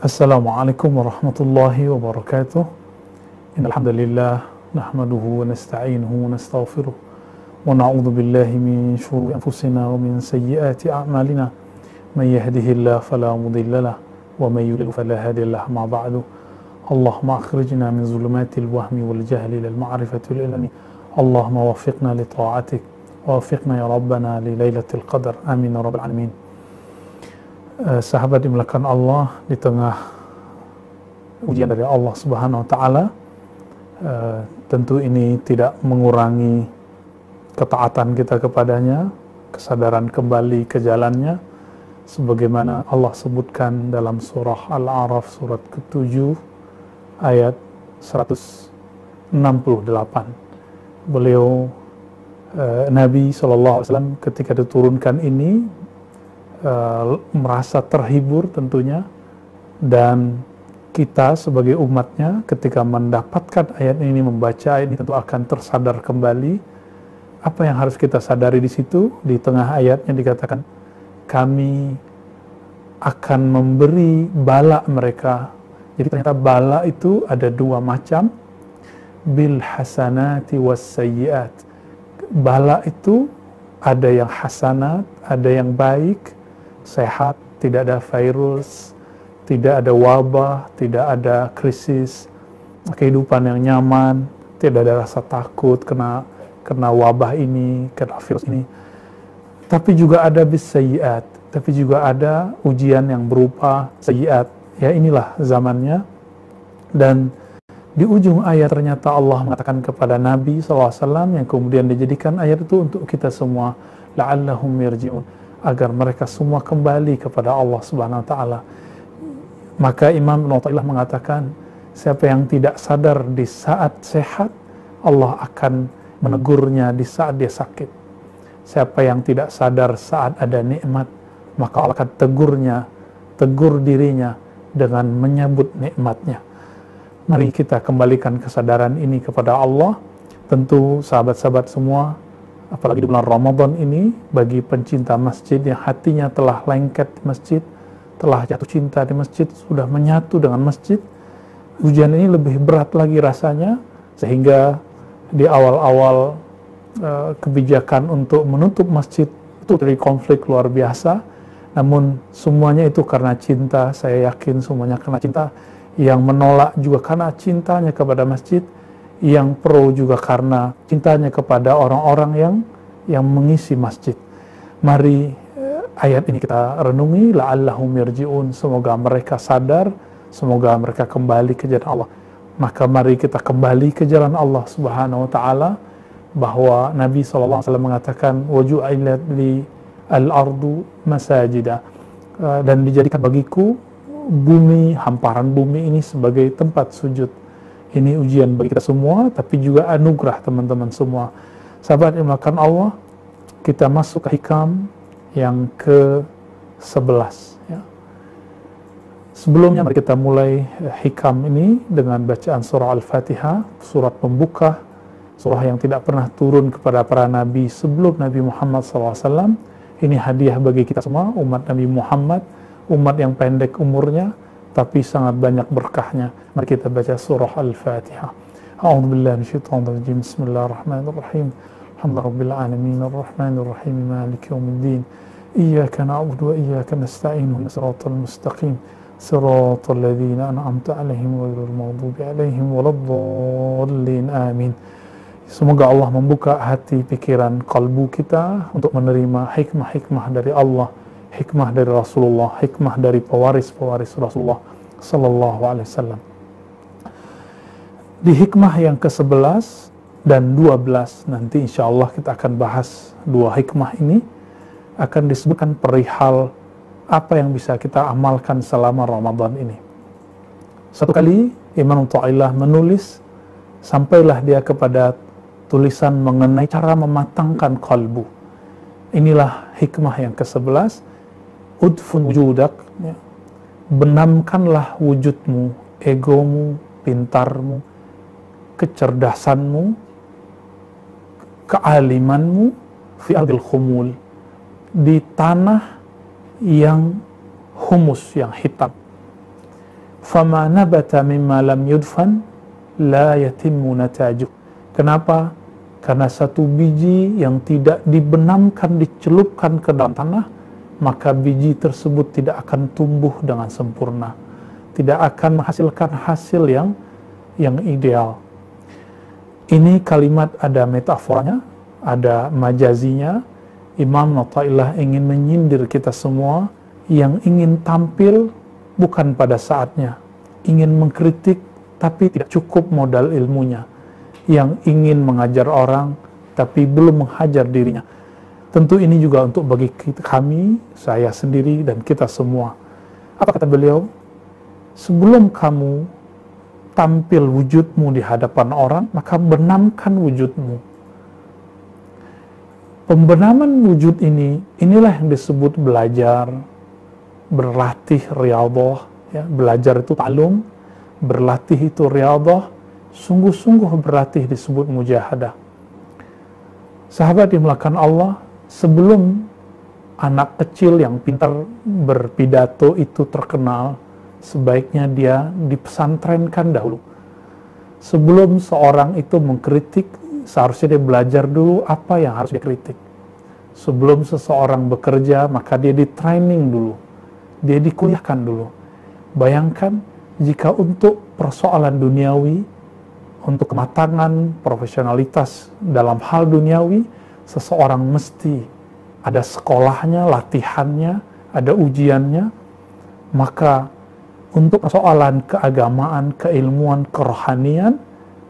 Assalamualaikum warahmatullahi wabarakatuh. Innal hamdalillah nahmaduhu wa nasta'inuhu wa nastaghfiruh wa na'udzu billahi min shururi anfusina wa min sayyiati a'malina. May yahdihillahu fala mudilla lahu wa may yudlil fala hadiya lahu. Ma ba'du. Allahumma akhrijna min zulumatil wahmi wal jahli ilal ma'rifati wal ilmi. Allahumma waffiqna li ta'atik wa waffiqna ya rabbana li lailatul qadar. Amin ya rabbal alamin. Sahabat dimulakan Allah, di tengah ujian dari Allah Subhanahu wa Ta'ala, tentu ini tidak mengurangi ketaatan kita kepadanya, kesadaran kembali ke jalannya, sebagaimana Allah sebutkan dalam surah Al-A'raf surat ke-7 ayat 168. Beliau Nabi SAW ketika diturunkan ini merasa terhibur tentunya, dan kita sebagai umatnya ketika mendapatkan ayat ini, membaca ayat ini, tentu akan tersadar kembali. Apa yang harus kita sadari di situ? Di tengah ayatnya dikatakan, kami akan memberi bala mereka. Jadi ternyata bala itu ada dua macam, bil hasanati was sayyiat. Bala itu ada yang hasanat, ada yang baik, sehat, tidak ada virus, tidak ada wabah, tidak ada krisis, kehidupan yang nyaman, tidak ada rasa takut kena wabah ini, kena virus ini. Tapi juga ada bisayyiat, tapi juga ada ujian yang berupa sayyiat. Ya, inilah zamannya. Dan di ujung ayat ternyata Allah mengatakan kepada Nabi SAW, yang kemudian dijadikan ayat itu untuk kita semua, la'allahum yarji'un, agar mereka semua kembali kepada Allah Subhanahu wa Ta'ala. Maka Imam Ibnu Athaillah mengatakan, siapa yang tidak sadar di saat sehat, Allah akan menegurnya di saat dia sakit. Siapa yang tidak sadar saat ada nikmat, maka Allah akan tegur dirinya dengan menyambut nikmatnya. Mari kita kembalikan kesadaran ini kepada Allah. Tentu sahabat-sahabat semua, apalagi di bulan Ramadan ini, bagi pencinta masjid yang hatinya telah lengket di masjid, telah jatuh cinta di masjid, sudah menyatu dengan masjid, ujian ini lebih berat lagi rasanya, sehingga di awal-awal kebijakan untuk menutup masjid itu terjadi konflik luar biasa. Namun semuanya itu karena cinta. Saya yakin semuanya karena cinta. Yang menolak juga karena cintanya kepada masjid, yang pro juga karena cintanya kepada orang-orang yang mengisi masjid. Mari ayat ini kita renungi, la'allahum yarji'un, semoga mereka sadar, semoga mereka kembali ke jalan Allah. Maka mari kita kembali ke jalan Allah Subhanahu wa Ta'ala, bahwa Nabi SAW mengatakan, waju'ilat li al-ardu masajida, dan dijadikan bagiku bumi, hamparan bumi ini sebagai tempat sujud. Ini ujian bagi kita semua, tapi juga anugerah teman-teman semua. Sahabat yang melakukan Allah, kita masuk ke hikam yang ke-11. Ya. Sebelumnya mari kita mulai hikam ini dengan bacaan surah Al-Fatihah, surat pembuka, surah yang tidak pernah turun kepada para nabi sebelum Nabi Muhammad SAW. Ini hadiah bagi kita semua, umat Nabi Muhammad, umat yang pendek umurnya, tapi sangat banyak berkahnya. Mari kita baca surah Al-Fatihah. A'udzubillahi minasyaitonir rajim. Bismillahirrahmanirrahim. Alhamdulillahirabbil alamin arrahmanir rahim maliki yaumiddin. Iyyaka na'budu wa iyyaka nasta'in. Shiratal mustaqim. Shiratal ladzina an'amta 'alaihim ghairil maghdubi 'alaihim waladdallin. Amin. Semoga Allah membuka hati, pikiran, kalbu kita untuk menerima hikmah-hikmah dari Allah, hikmah dari Rasulullah, hikmah dari pewaris-pewaris Rasulullah Sallallahu Alaihi Wasallam. Di hikmah yang ke-11 dan 12 nanti insya Allah kita akan bahas dua hikmah ini, akan disebutkan perihal apa yang bisa kita amalkan selama Ramadan ini. Satu kali Imam Athaillah menulis, sampailah dia kepada tulisan mengenai cara mematangkan kalbu. Inilah hikmah yang ke-11. Udfun wujudak, ya. Benamkanlah wujudmu, egomu, pintarmu, kecerdasanmu, kealimanmu fi ardil khumul, di tanah yang humus, yang hitam. Fama nabata mimma lam yudfan la yatimmu natajuh. Kenapa? Karena satu biji yang tidak dibenamkan, dicelupkan ke dalam tanah, maka biji tersebut tidak akan tumbuh dengan sempurna, tidak akan menghasilkan hasil yang ideal. Ini kalimat ada metaforanya, ada majazinya. Imam Athaillah ingin menyindir kita semua yang ingin tampil bukan pada saatnya, ingin mengkritik tapi tidak cukup modal ilmunya, yang ingin mengajar orang tapi belum menghajar dirinya. Tentu ini juga untuk bagi kami, saya sendiri dan kita semua. Apa kata beliau? Sebelum kamu tampil wujudmu di hadapan orang, maka benamkan wujudmu. Pembenaman wujud ini, inilah yang disebut belajar, berlatih riyadhah, ya, belajar itu ta'lum, berlatih itu riyadhah, sungguh-sungguh berlatih disebut mujahadah. Sahabat dimulakan Allah, sebelum anak kecil yang pintar berpidato itu terkenal, sebaiknya dia dipesantrenkan dahulu. Sebelum seorang itu mengkritik, seharusnya dia belajar dulu apa yang harus dikritik. Sebelum seseorang bekerja, maka dia di training dulu, dia dikuliahkan dulu. Bayangkan jika untuk persoalan duniawi, untuk kematangan, profesionalitas dalam hal duniawi, seseorang mesti ada sekolahnya, latihannya, ada ujiannya. Maka untuk persoalan keagamaan, keilmuan, kerohanian,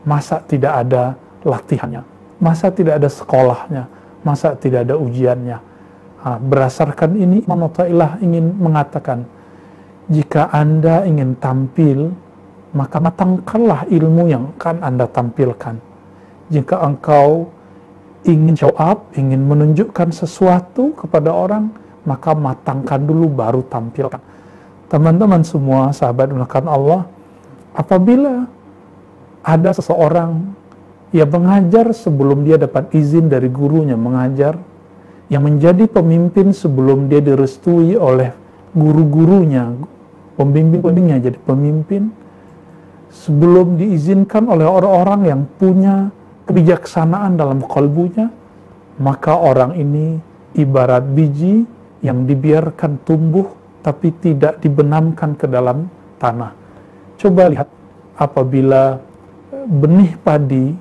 masa tidak ada latihannya, masa tidak ada sekolahnya, masa tidak ada ujiannya. Berdasarkan ini, Imam Athaillah ingin mengatakan, jika Anda ingin tampil, maka matangkanlah ilmu yang akan Anda tampilkan. Jika engkau ingin show up, ingin menunjukkan sesuatu kepada orang, maka matangkan dulu baru tampilkan. Teman-teman semua, sahabat dimulakan Allah, apabila ada seseorang yang mengajar sebelum dia dapat izin dari gurunya mengajar, yang menjadi pemimpin sebelum dia direstui oleh guru-gurunya, pembimbing-pembimbingnya jadi pemimpin, sebelum diizinkan oleh orang-orang yang punya kebijaksanaan dalam kalbunya, maka orang ini ibarat biji yang dibiarkan tumbuh tapi tidak dibenamkan ke dalam tanah. Coba lihat, apabila benih padi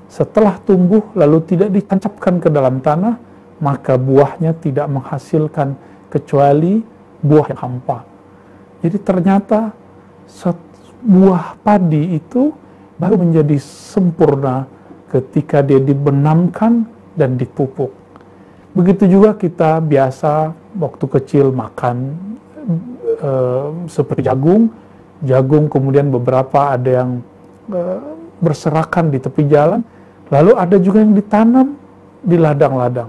setelah tumbuh lalu tidak ditancapkan ke dalam tanah, maka buahnya tidak menghasilkan kecuali buah yang hampa. Jadi ternyata buah padi itu baru menjadi sempurna ketika dia dibenamkan dan dipupuk. Begitu juga kita biasa waktu kecil makan seperti jagung kemudian beberapa ada yang berserakan di tepi jalan, lalu ada juga yang ditanam di ladang-ladang.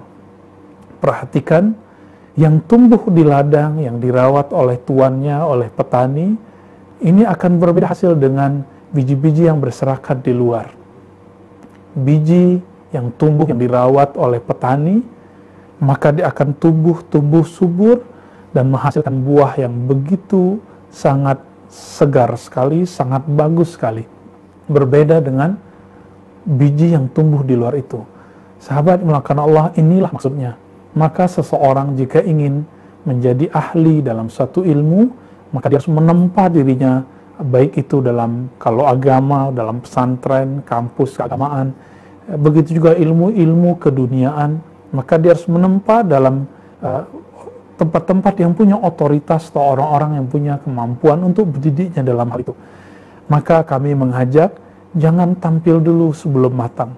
Perhatikan, yang tumbuh di ladang, yang dirawat oleh tuannya, oleh petani, ini akan berbeda hasil dengan biji-biji yang berserakan di luar. Biji yang tumbuh, yang dirawat oleh petani, maka dia akan tumbuh subur dan menghasilkan buah yang begitu sangat segar sekali, sangat bagus sekali. Berbeda dengan biji yang tumbuh di luar itu. Sahabat dimulakan Allah, inilah maksudnya. Maka seseorang jika ingin menjadi ahli dalam suatu ilmu, maka dia harus menempa dirinya, baik itu dalam, kalau agama, dalam pesantren, kampus keagamaan, begitu juga ilmu-ilmu keduniaan, maka dia harus menempa dalam tempat-tempat yang punya otoritas atau orang-orang yang punya kemampuan untuk berdidiknya dalam hal itu. Maka kami mengajak, jangan tampil dulu sebelum matang.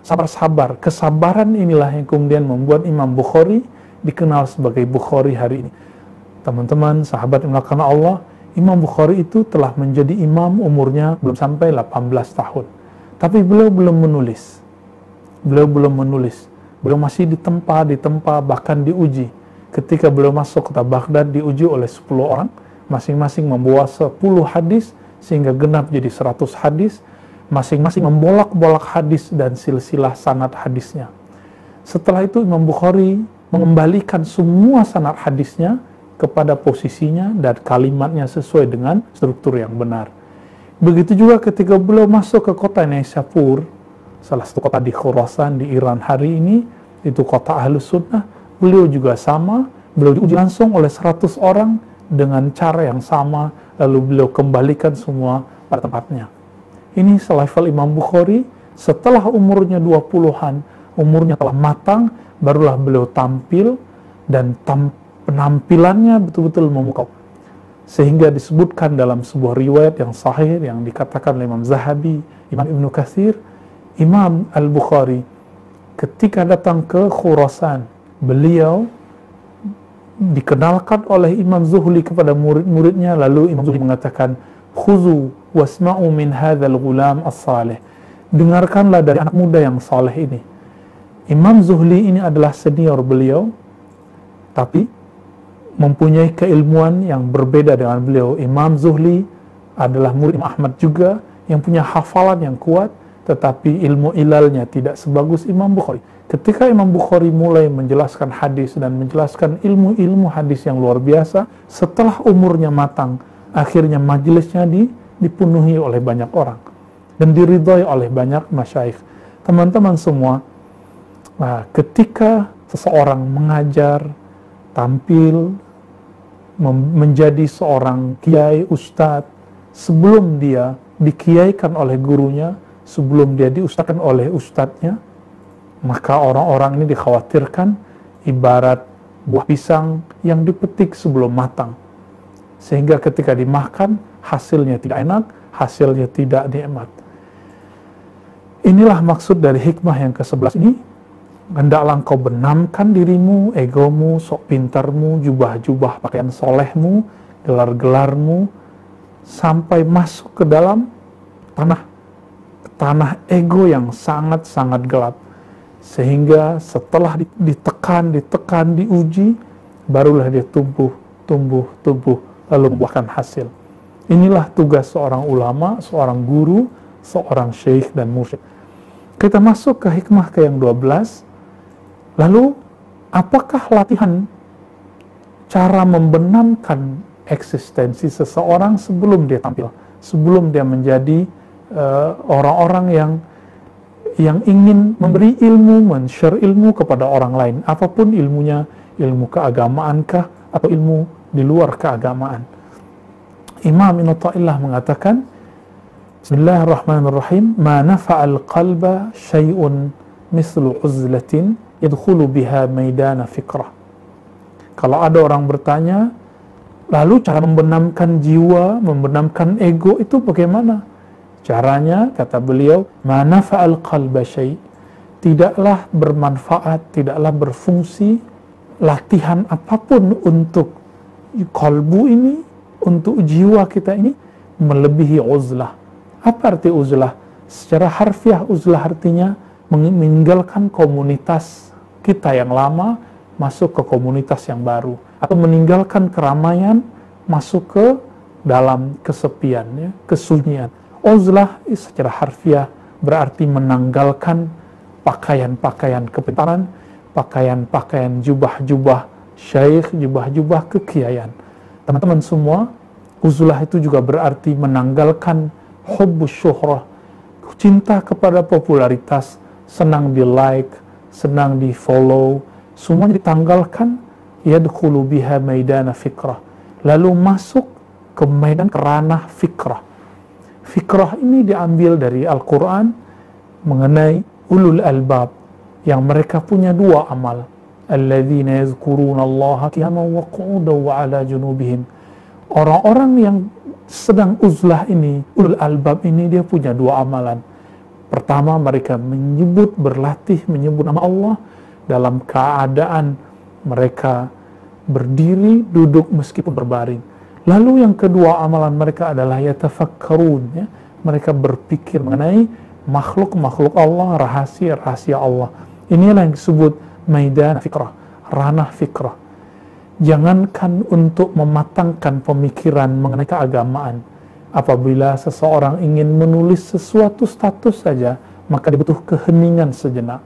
Sabar-sabar, kesabaran inilah yang kemudian membuat Imam Bukhari dikenal sebagai Bukhari hari ini. Teman-teman, sahabat yang dimulakan Allah, Imam Bukhari itu telah menjadi imam umurnya belum sampai 18 tahun. Tapi beliau belum menulis. Beliau masih ditempa, bahkan diuji. Ketika beliau masuk kota Baghdad, diuji oleh 10 orang, masing-masing membawa 10 hadis, sehingga genap jadi 100 hadis, masing-masing membolak-bolak hadis dan silsilah sanad hadisnya. Setelah itu Imam Bukhari mengembalikan semua sanad hadisnya kepada posisinya dan kalimatnya sesuai dengan struktur yang benar. Begitu juga ketika beliau masuk ke kota Naisapur, salah satu kota di Khurasan di Iran hari ini, itu kota Ahlus Sunnah, beliau juga sama, beliau diuji langsung oleh 100 orang dengan cara yang sama, lalu beliau kembalikan semua pada tempatnya. Ini selevel Imam Bukhari, setelah umurnya 20-an, umurnya telah matang, barulah beliau tampil, dan penampilannya betul-betul memukau. Sehingga disebutkan dalam sebuah riwayat yang sahih, yang dikatakan oleh Imam Zahabi, Imam Ibnu Katsir, Imam Al-Bukhari, ketika datang ke Khurasan, beliau dikenalkan oleh Imam Zuhli kepada murid-muridnya, lalu Imam Zuhli mengatakan, "Khuzu wasma'u min hadzal ghulam as-salih." Dengarkanlah dari anak muda yang saleh ini. Imam Zuhli ini adalah senior beliau, tapi mempunyai keilmuan yang berbeda dengan beliau. Imam Zuhli adalah murid Imam Ahmad juga, yang punya hafalan yang kuat, tetapi ilmu ilalnya tidak sebagus Imam Bukhari. Ketika Imam Bukhari mulai menjelaskan hadis dan menjelaskan ilmu-ilmu hadis yang luar biasa, setelah umurnya matang, akhirnya majelisnya dipenuhi oleh banyak orang dan diridhai oleh banyak masyayikh. Teman-teman semua, ketika seseorang mengajar, tampil, menjadi seorang kiai, ustadz, sebelum dia dikiaikan oleh gurunya, sebelum dia diustadkan oleh ustadznya, maka orang-orang ini dikhawatirkan ibarat buah pisang yang dipetik sebelum matang. Sehingga ketika dimakan, hasilnya tidak enak, hasilnya tidak nikmat. Inilah maksud dari hikmah yang ke-11 ini. Hendaklah engkau benamkan dirimu, egomu, sok pintarmu, jubah-jubah pakaian solehmu, gelar-gelarmu, sampai masuk ke dalam tanah ego yang sangat-sangat gelap. Sehingga setelah ditekan, diuji, barulah dia tumbuh, lalu membuahkan hasil. Inilah tugas seorang ulama, seorang guru, seorang syekh dan mursyid. Kita masuk ke hikmah ke yang 12. Lalu, apakah latihan cara membenamkan eksistensi seseorang sebelum dia tampil, sebelum dia menjadi orang-orang yang ingin memberi ilmu, men-share ilmu kepada orang lain, apapun ilmunya, ilmu keagamaankah atau ilmu di luar keagamaan. Imam Ibnu Athaillah mengatakan, Bismillahirrahmanirrahim, ma nafa'al qalba syai'un mislu uzlatin yadkhulu biha maidana fikrah. Kalau ada orang bertanya, lalu cara membenamkan jiwa, membenamkan ego itu bagaimana? Caranya, kata beliau, ma nafa'al qalba syai', tidaklah bermanfaat, tidaklah berfungsi latihan apapun untuk kalbu ini, untuk jiwa kita ini, melebihi uzlah. Apa arti uzlah? Secara harfiah, uzlah artinya meninggalkan komunitas kita yang lama, masuk ke komunitas yang baru, atau meninggalkan keramaian, masuk ke dalam kesepian, ya, kesunyian. Uzlah secara harfiah berarti menanggalkan pakaian-pakaian kepintaran, pakaian-pakaian jubah-jubah syekh, jubah-jubah kekiaian. Teman-teman semua, uzlah itu juga berarti menanggalkan hubbus syuhrah, cinta kepada popularitas, senang di like, senang di follow, semuanya ditanggalkan. Yadkhulu biha maidana fikrah, lalu masuk ke medan, ke ranah fikrah. Fikrah ini diambil dari Al-Quran mengenai ulul albab, yang mereka punya dua amal. Alladzina yazkuruna Allaha qiyaman wa qu'udan wa ala junubihim. Orang-orang yang sedang uzlah ini, ulul albab ini, dia punya dua amalan. Pertama, mereka berlatih menyebut nama Allah dalam keadaan mereka berdiri, duduk meskipun berbaring. Lalu yang kedua amalan mereka adalah yatafakkarun, ya. Mereka berpikir mengenai makhluk-makhluk Allah, rahasia-rahasia Allah. Inilah yang disebut maidan fikrah, ranah fikrah. Jangankan untuk mematangkan pemikiran mengenai keagamaan. Apabila seseorang ingin menulis sesuatu status saja, maka dibutuhkan keheningan sejenak.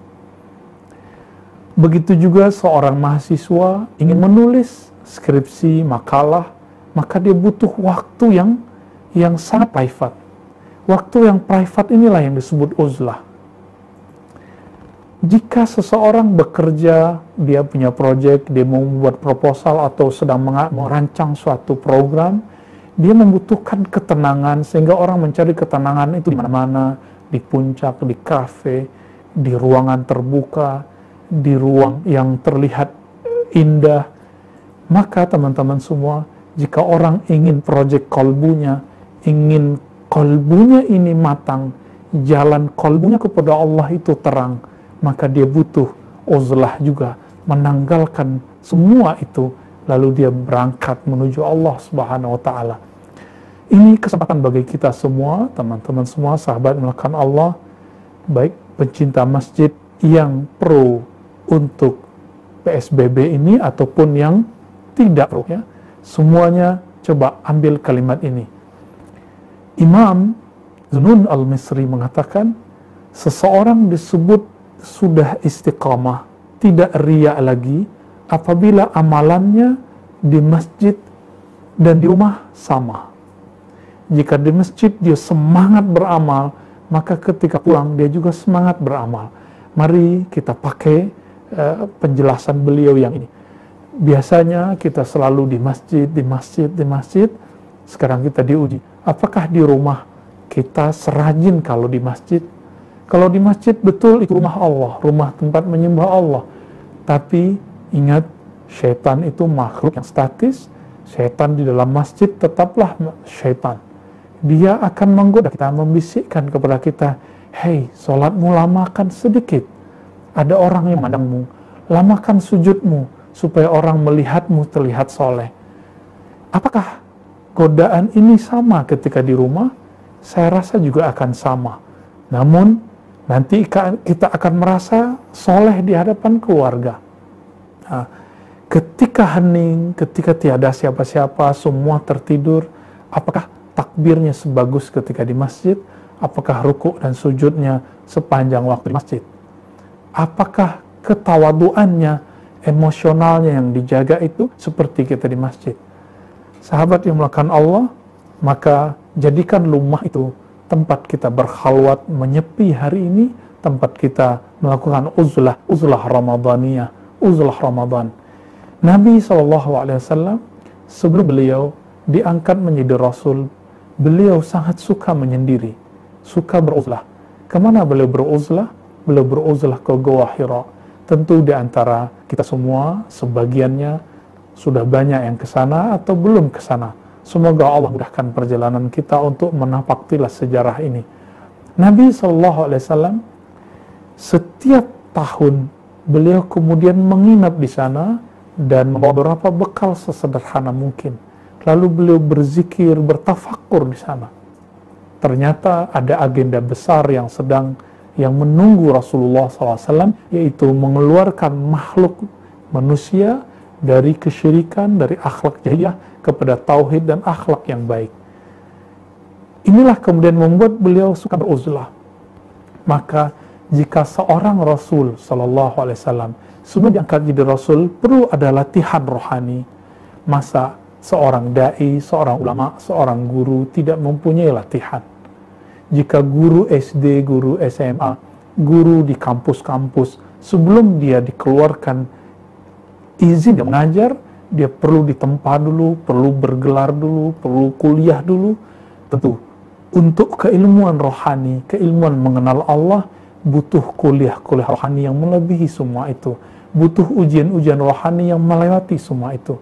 Begitu juga seorang mahasiswa ingin menulis skripsi, makalah, maka dia butuh waktu yang sangat private. Waktu yang private inilah yang disebut uzlah. Jika seseorang bekerja, dia punya proyek, dia mau membuat proposal atau sedang merancang suatu program, dia membutuhkan ketenangan, sehingga orang mencari ketenangan itu di mana-mana, di puncak, di kafe, di ruangan terbuka, di ruang yang terlihat indah. Maka teman-teman semua, jika orang ingin proyek kolbunya, ingin kolbunya ini matang, jalan kolbunya kepada Allah itu terang, maka dia butuh uzlah juga, menanggalkan semua itu, lalu dia berangkat menuju Allah Subhanahu wa Ta'ala. Ini kesempatan bagi kita semua, teman-teman semua, sahabat melakukan Allah, baik pencinta masjid yang pro untuk PSBB ini ataupun yang tidak pro, ya. Semuanya coba ambil kalimat ini. Imam Zunnun al-Misri mengatakan, seseorang disebut sudah istiqamah, tidak riya lagi, apabila amalannya di masjid dan di rumah sama. Jika di masjid dia semangat beramal, maka ketika pulang dia juga semangat beramal. Mari kita pakai penjelasan beliau yang ini. Biasanya kita selalu di masjid. Sekarang kita diuji. Apakah di rumah kita serajin kalau di masjid? Kalau di masjid betul itu rumah Allah, rumah tempat menyembah Allah. Tapi ingat, syaitan itu makhluk yang statis. Syaitan di dalam masjid tetaplah syaitan. Dia akan menggoda kita, membisikkan kepada kita, hei, sholatmu lamakan sedikit. Ada orang yang memandangmu, lamakan sujudmu, supaya orang melihatmu terlihat soleh. Apakah godaan ini sama ketika di rumah? Saya rasa juga akan sama. Namun, nanti kita akan merasa soleh di hadapan keluarga. Nah, ketika hening, ketika tiada siapa-siapa, semua tertidur, apakah takbirnya sebagus ketika di masjid? Apakah rukuk dan sujudnya sepanjang waktu di masjid? Apakah ketawaduannya, emosionalnya yang dijaga itu seperti kita di masjid? Sahabat yang melakukan Allah, maka jadikan rumah itu tempat kita berkhalwat, menyepi hari ini, tempat kita melakukan uzlah Ramadaniyah, uzlah Ramadan. Nabi SAW, sebelum beliau diangkat menjadi Rasul, beliau sangat suka menyendiri, suka beruzlah. Kemana beliau beruzlah? Beliau beruzlah ke Gua Hira. Tentu di antara kita semua, sebagiannya sudah banyak yang ke sana atau belum ke sana. Semoga Allah mudahkan perjalanan kita untuk menapak tilas sejarah ini. Nabi SAW setiap tahun beliau kemudian menginap di sana dan membawa beberapa bekal sesederhana mungkin. Lalu beliau berzikir, bertafakur di sana. Ternyata ada agenda besar yang menunggu Rasulullah SAW, yaitu mengeluarkan makhluk manusia dari kesyirikan, dari akhlak jahiliyah kepada tauhid dan akhlak yang baik. Inilah kemudian membuat beliau suka beruzlah. Maka jika seorang Rasul SAW sebelum diangkat jadi Rasul perlu ada latihan rohani, masa seorang dai, seorang ulama, seorang guru tidak mempunyai latihan? Jika guru SD, guru SMA, guru di kampus-kampus, sebelum dia dikeluarkan izin dia mengajar, dia perlu ditempa dulu, perlu bergelar dulu, perlu kuliah dulu. Tentu, untuk keilmuan rohani, keilmuan mengenal Allah, butuh kuliah-kuliah rohani yang melebihi semua itu. Butuh ujian-ujian rohani yang melewati semua itu.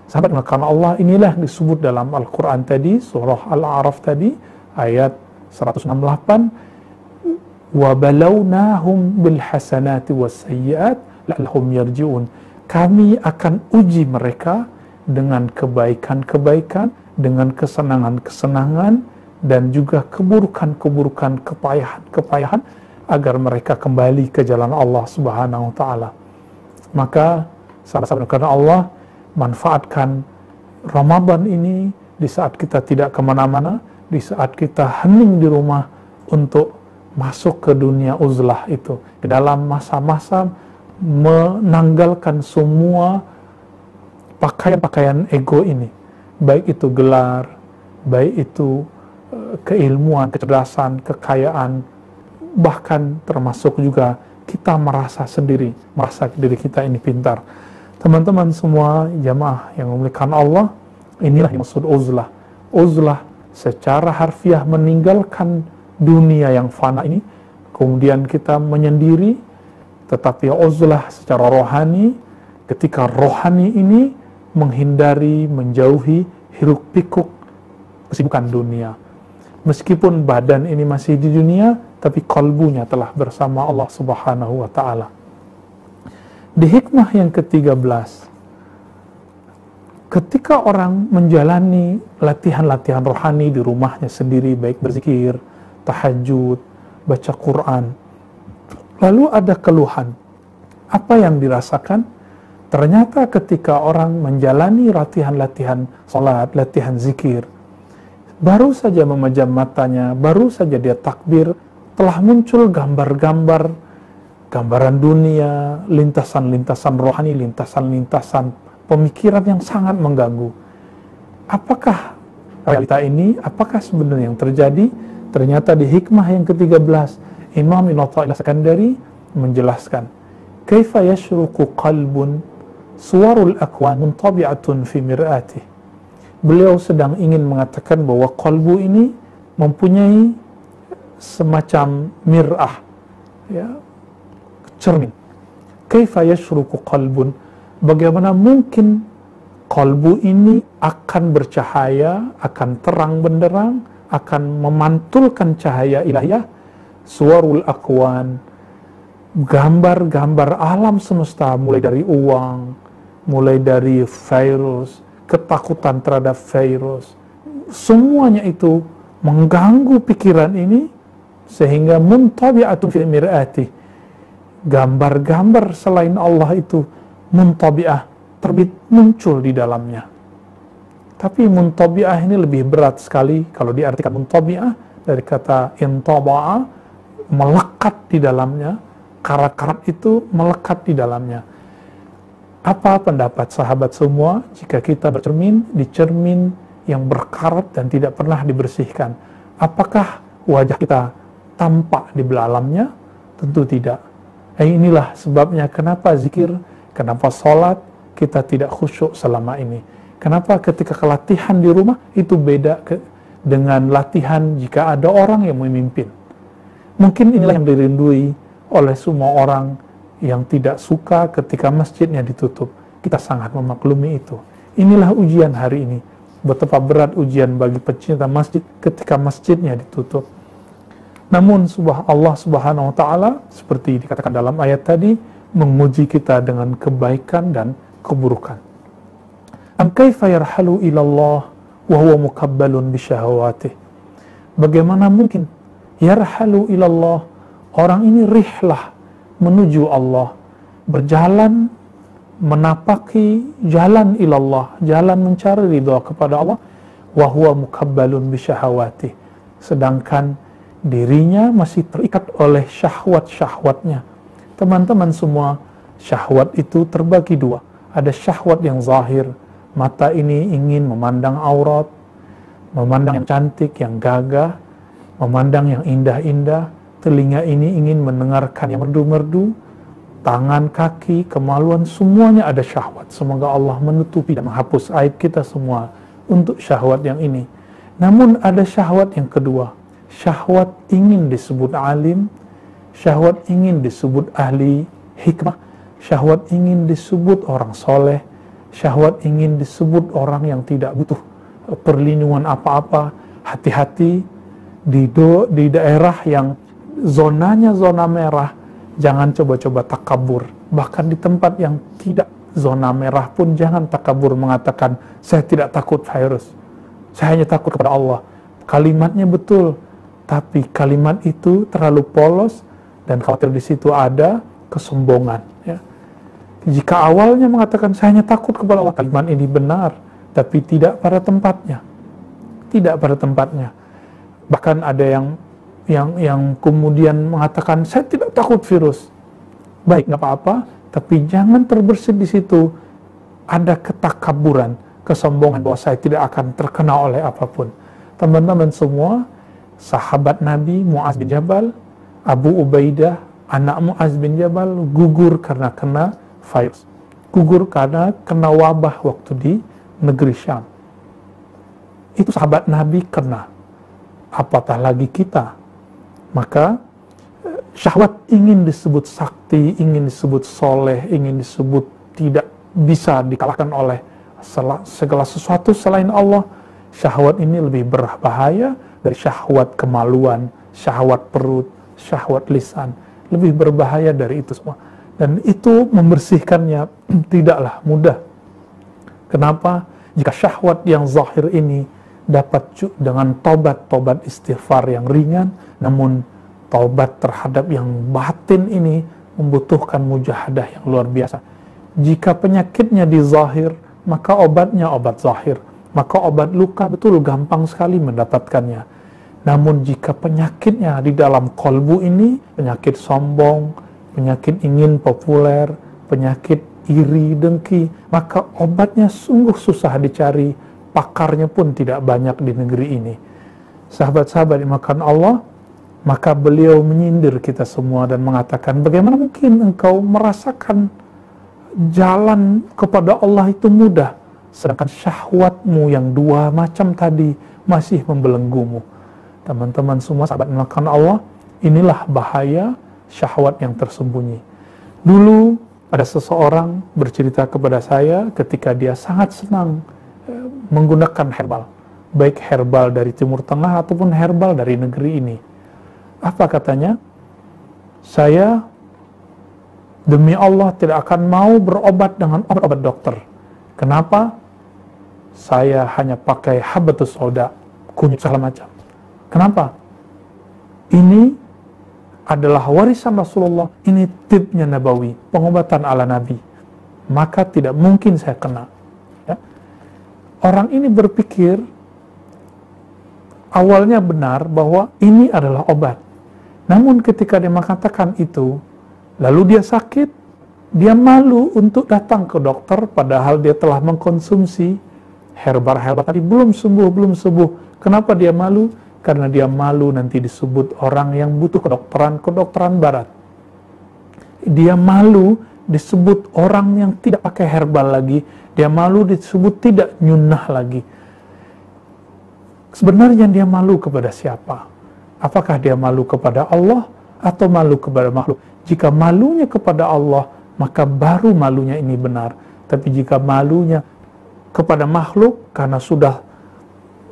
Sahabat melakukan Allah, inilah yang disebut dalam Al-Quran tadi, surah Al-A'raf tadi, ayat 168, وَبَلَوْنَاهُمْ بِالْحَسَنَاتِ وَالسَّيِّئَاتِ لَعَلَّهُمْ يَرْجِعُونَ. Kami akan uji mereka dengan kebaikan-kebaikan, dengan kesenangan-kesenangan, dan juga keburukan-keburukan, kepayahan-kepayahan, agar mereka kembali ke jalan Allah Subhanahu wa Ta'ala. Maka, sahabat-sahabat karena Allah, manfaatkan Ramadan ini di saat kita tidak kemana-mana, di saat kita hening di rumah, untuk masuk ke dunia uzlah itu, ke dalam masa-masa menanggalkan semua pakaian-pakaian ego ini, baik itu gelar, baik itu keilmuan, kecerdasan, kekayaan, bahkan termasuk juga kita merasa sendiri, merasa diri kita ini pintar. Teman-teman semua jamaah yang memuliakan Allah, inilah yang maksud uzlah. Uzlah secara harfiah meninggalkan dunia yang fana ini, kemudian kita menyendiri. Tetapi uzlah secara rohani, ketika rohani ini menghindari, menjauhi hiruk pikuk kesibukan dunia. Meskipun badan ini masih di dunia, tapi kalbunya telah bersama Allah Subhanahu wa Ta'ala. Di hikmah yang ke-13, ketika orang menjalani latihan-latihan rohani di rumahnya sendiri, baik berzikir, tahajud, baca Quran, lalu ada keluhan. Apa yang dirasakan? Ternyata ketika orang menjalani latihan-latihan salat, latihan zikir, baru saja memejam matanya, baru saja dia takbir, telah muncul gambaran dunia, lintasan-lintasan rohani, lintasan-lintasan pemikiran yang sangat mengganggu. Apakah realita ini? Apakah sebenarnya yang terjadi? Ternyata di hikmah yang ke-13, Imam Ibn Athaillah Sekandari menjelaskan, kaifa yashruqu qalbun suwarul akwan muntabi'atun fi mir'atih. Beliau sedang ingin mengatakan bahwa qalbu ini mempunyai semacam mir'ah, ya, cermin. Kaifa yashruqu qalbun, bagaimana mungkin qalbu ini akan bercahaya, akan terang benderang, akan memantulkan cahaya ilahiyah, suwarul akwan, gambar-gambar alam semesta, mulai dari uang, mulai dari virus, ketakutan terhadap virus, semuanya itu mengganggu pikiran ini, sehingga muntabi'atun fi mir'ati, gambar-gambar selain Allah itu muntabi'ah, terbit muncul di dalamnya. Tapi muntabi'ah ini lebih berat sekali kalau diartikan muntabi'ah dari kata intaba'a, melekat di dalamnya, karat-karat itu melekat di dalamnya. Apa pendapat sahabat semua jika kita bercermin di cermin yang berkarat dan tidak pernah dibersihkan? Apakah wajah kita tampak di dalamnya? Tentu tidak. Inilah sebabnya kenapa zikir, kenapa sholat kita tidak khusyuk selama ini. Kenapa ketika latihan di rumah itu beda dengan latihan jika ada orang yang memimpin. Mungkin inilah yang dirindui oleh semua orang yang tidak suka ketika masjidnya ditutup. Kita sangat memaklumi itu. Inilah ujian hari ini. Betapa berat ujian bagi pecinta masjid ketika masjidnya ditutup. Namun Allah Subhanahu wa Ta'ala, seperti dikatakan dalam ayat tadi, menguji kita dengan kebaikan dan keburukan. Am kaifa yarhalu ilallah wa huwa mukabbalun bisyahawatih. Bagaimana mungkin yarhalu ilallah, orang ini rihlah menuju Allah, berjalan menapaki jalan ilallah, jalan mencari ridha kepada Allah, wa huwa mukabbalun bisyahawatih, sedangkan dirinya masih terikat oleh syahwat-syahwatnya. Teman-teman semua, syahwat itu terbagi dua. Ada syahwat yang zahir, mata ini ingin memandang aurat, memandang yang cantik, yang gagah, memandang yang indah-indah. Telinga ini ingin mendengarkan yang merdu-merdu, tangan, kaki, kemaluan, semuanya ada syahwat. Semoga Allah menutupi dan menghapus aib kita semua untuk syahwat yang ini. Namun ada syahwat yang kedua, syahwat ingin disebut alim, syahwat ingin disebut ahli hikmah, syahwat ingin disebut orang soleh, syahwat ingin disebut orang yang tidak butuh perlindungan apa-apa. Hati-hati di daerah yang zonanya zona merah, jangan coba-coba takabur. Bahkan di tempat yang tidak zona merah pun jangan takabur mengatakan, saya tidak takut virus, saya hanya takut kepada Allah. Kalimatnya betul, tapi kalimat itu terlalu polos dan khawatir di situ ada kesombongan. Ya. Jika awalnya mengatakan saya hanya takut kepada Allah, kalimat ini benar, tapi tidak pada tempatnya. Tidak pada tempatnya. Bahkan ada yang kemudian mengatakan saya tidak takut virus. Baik, nggak apa-apa, tapi jangan terbersit di situ. ada ketakaburan, kesombongan bahwa saya tidak akan terkena oleh apapun. Teman-teman semua, sahabat Nabi Muaz bin Jabal, Abu Ubaidah, anak Muaz bin Jabal, gugur karena kena virus. Gugur karena kena wabah waktu di negeri Syam. Itu sahabat Nabi kena. Apatah lagi kita. Maka syahwat ingin disebut sakti, ingin disebut soleh, ingin disebut tidak bisa dikalahkan oleh segala sesuatu selain Allah. Syahwat ini lebih berbahaya dari syahwat kemaluan, syahwat perut, syahwat lisan. Lebih berbahaya dari itu semua. Dan itu membersihkannya tidaklah mudah. Kenapa? Jika syahwat yang zahir ini dapat dengan tobat istighfar yang ringan, namun taubat terhadap yang batin ini membutuhkan mujahadah yang luar biasa. Jika penyakitnya di zahir, maka obatnya obat zahir. Maka obat luka betul gampang sekali mendapatkannya. Namun jika penyakitnya di dalam kolbu ini, penyakit sombong, penyakit ingin populer, penyakit iri, dengki, maka obatnya sungguh susah dicari, pakarnya pun tidak banyak di negeri ini. Sahabat-sahabat dimakan Allah, maka beliau menyindir kita semua dan mengatakan, bagaimana mungkin engkau merasakan jalan kepada Allah itu mudah, sedangkan syahwatmu yang dua macam tadi masih membelenggumu. Teman-teman semua sahabat dimakan Allah, inilah bahaya syahwat yang tersembunyi. Dulu ada seseorang bercerita kepada saya ketika dia sangat senang menggunakan herbal, baik herbal dari Timur Tengah ataupun herbal dari negeri ini. Apa katanya? Saya demi Allah tidak akan mau berobat dengan obat-obat dokter. Kenapa? Saya hanya pakai habatus sauda, kunyit segala macam. Kenapa? Ini adalah warisan Rasulullah, ini tipnya Nabawi, pengobatan ala Nabi. Maka tidak mungkin saya kena. Ya. Orang ini berpikir awalnya benar bahwa ini adalah obat. Namun ketika dia mengatakan itu, lalu dia sakit, dia malu untuk datang ke dokter padahal dia telah mengkonsumsi herbal-herbal tadi, belum sembuh. Kenapa dia malu? Karena dia malu nanti disebut orang yang butuh kedokteran barat. Dia malu disebut orang yang tidak pakai herbal lagi. Dia malu disebut tidak nyunnah lagi. Sebenarnya dia malu kepada siapa? Apakah dia malu kepada Allah atau malu kepada makhluk? Jika malunya kepada Allah, maka baru malunya ini benar. Tapi jika malunya kepada makhluk, karena sudah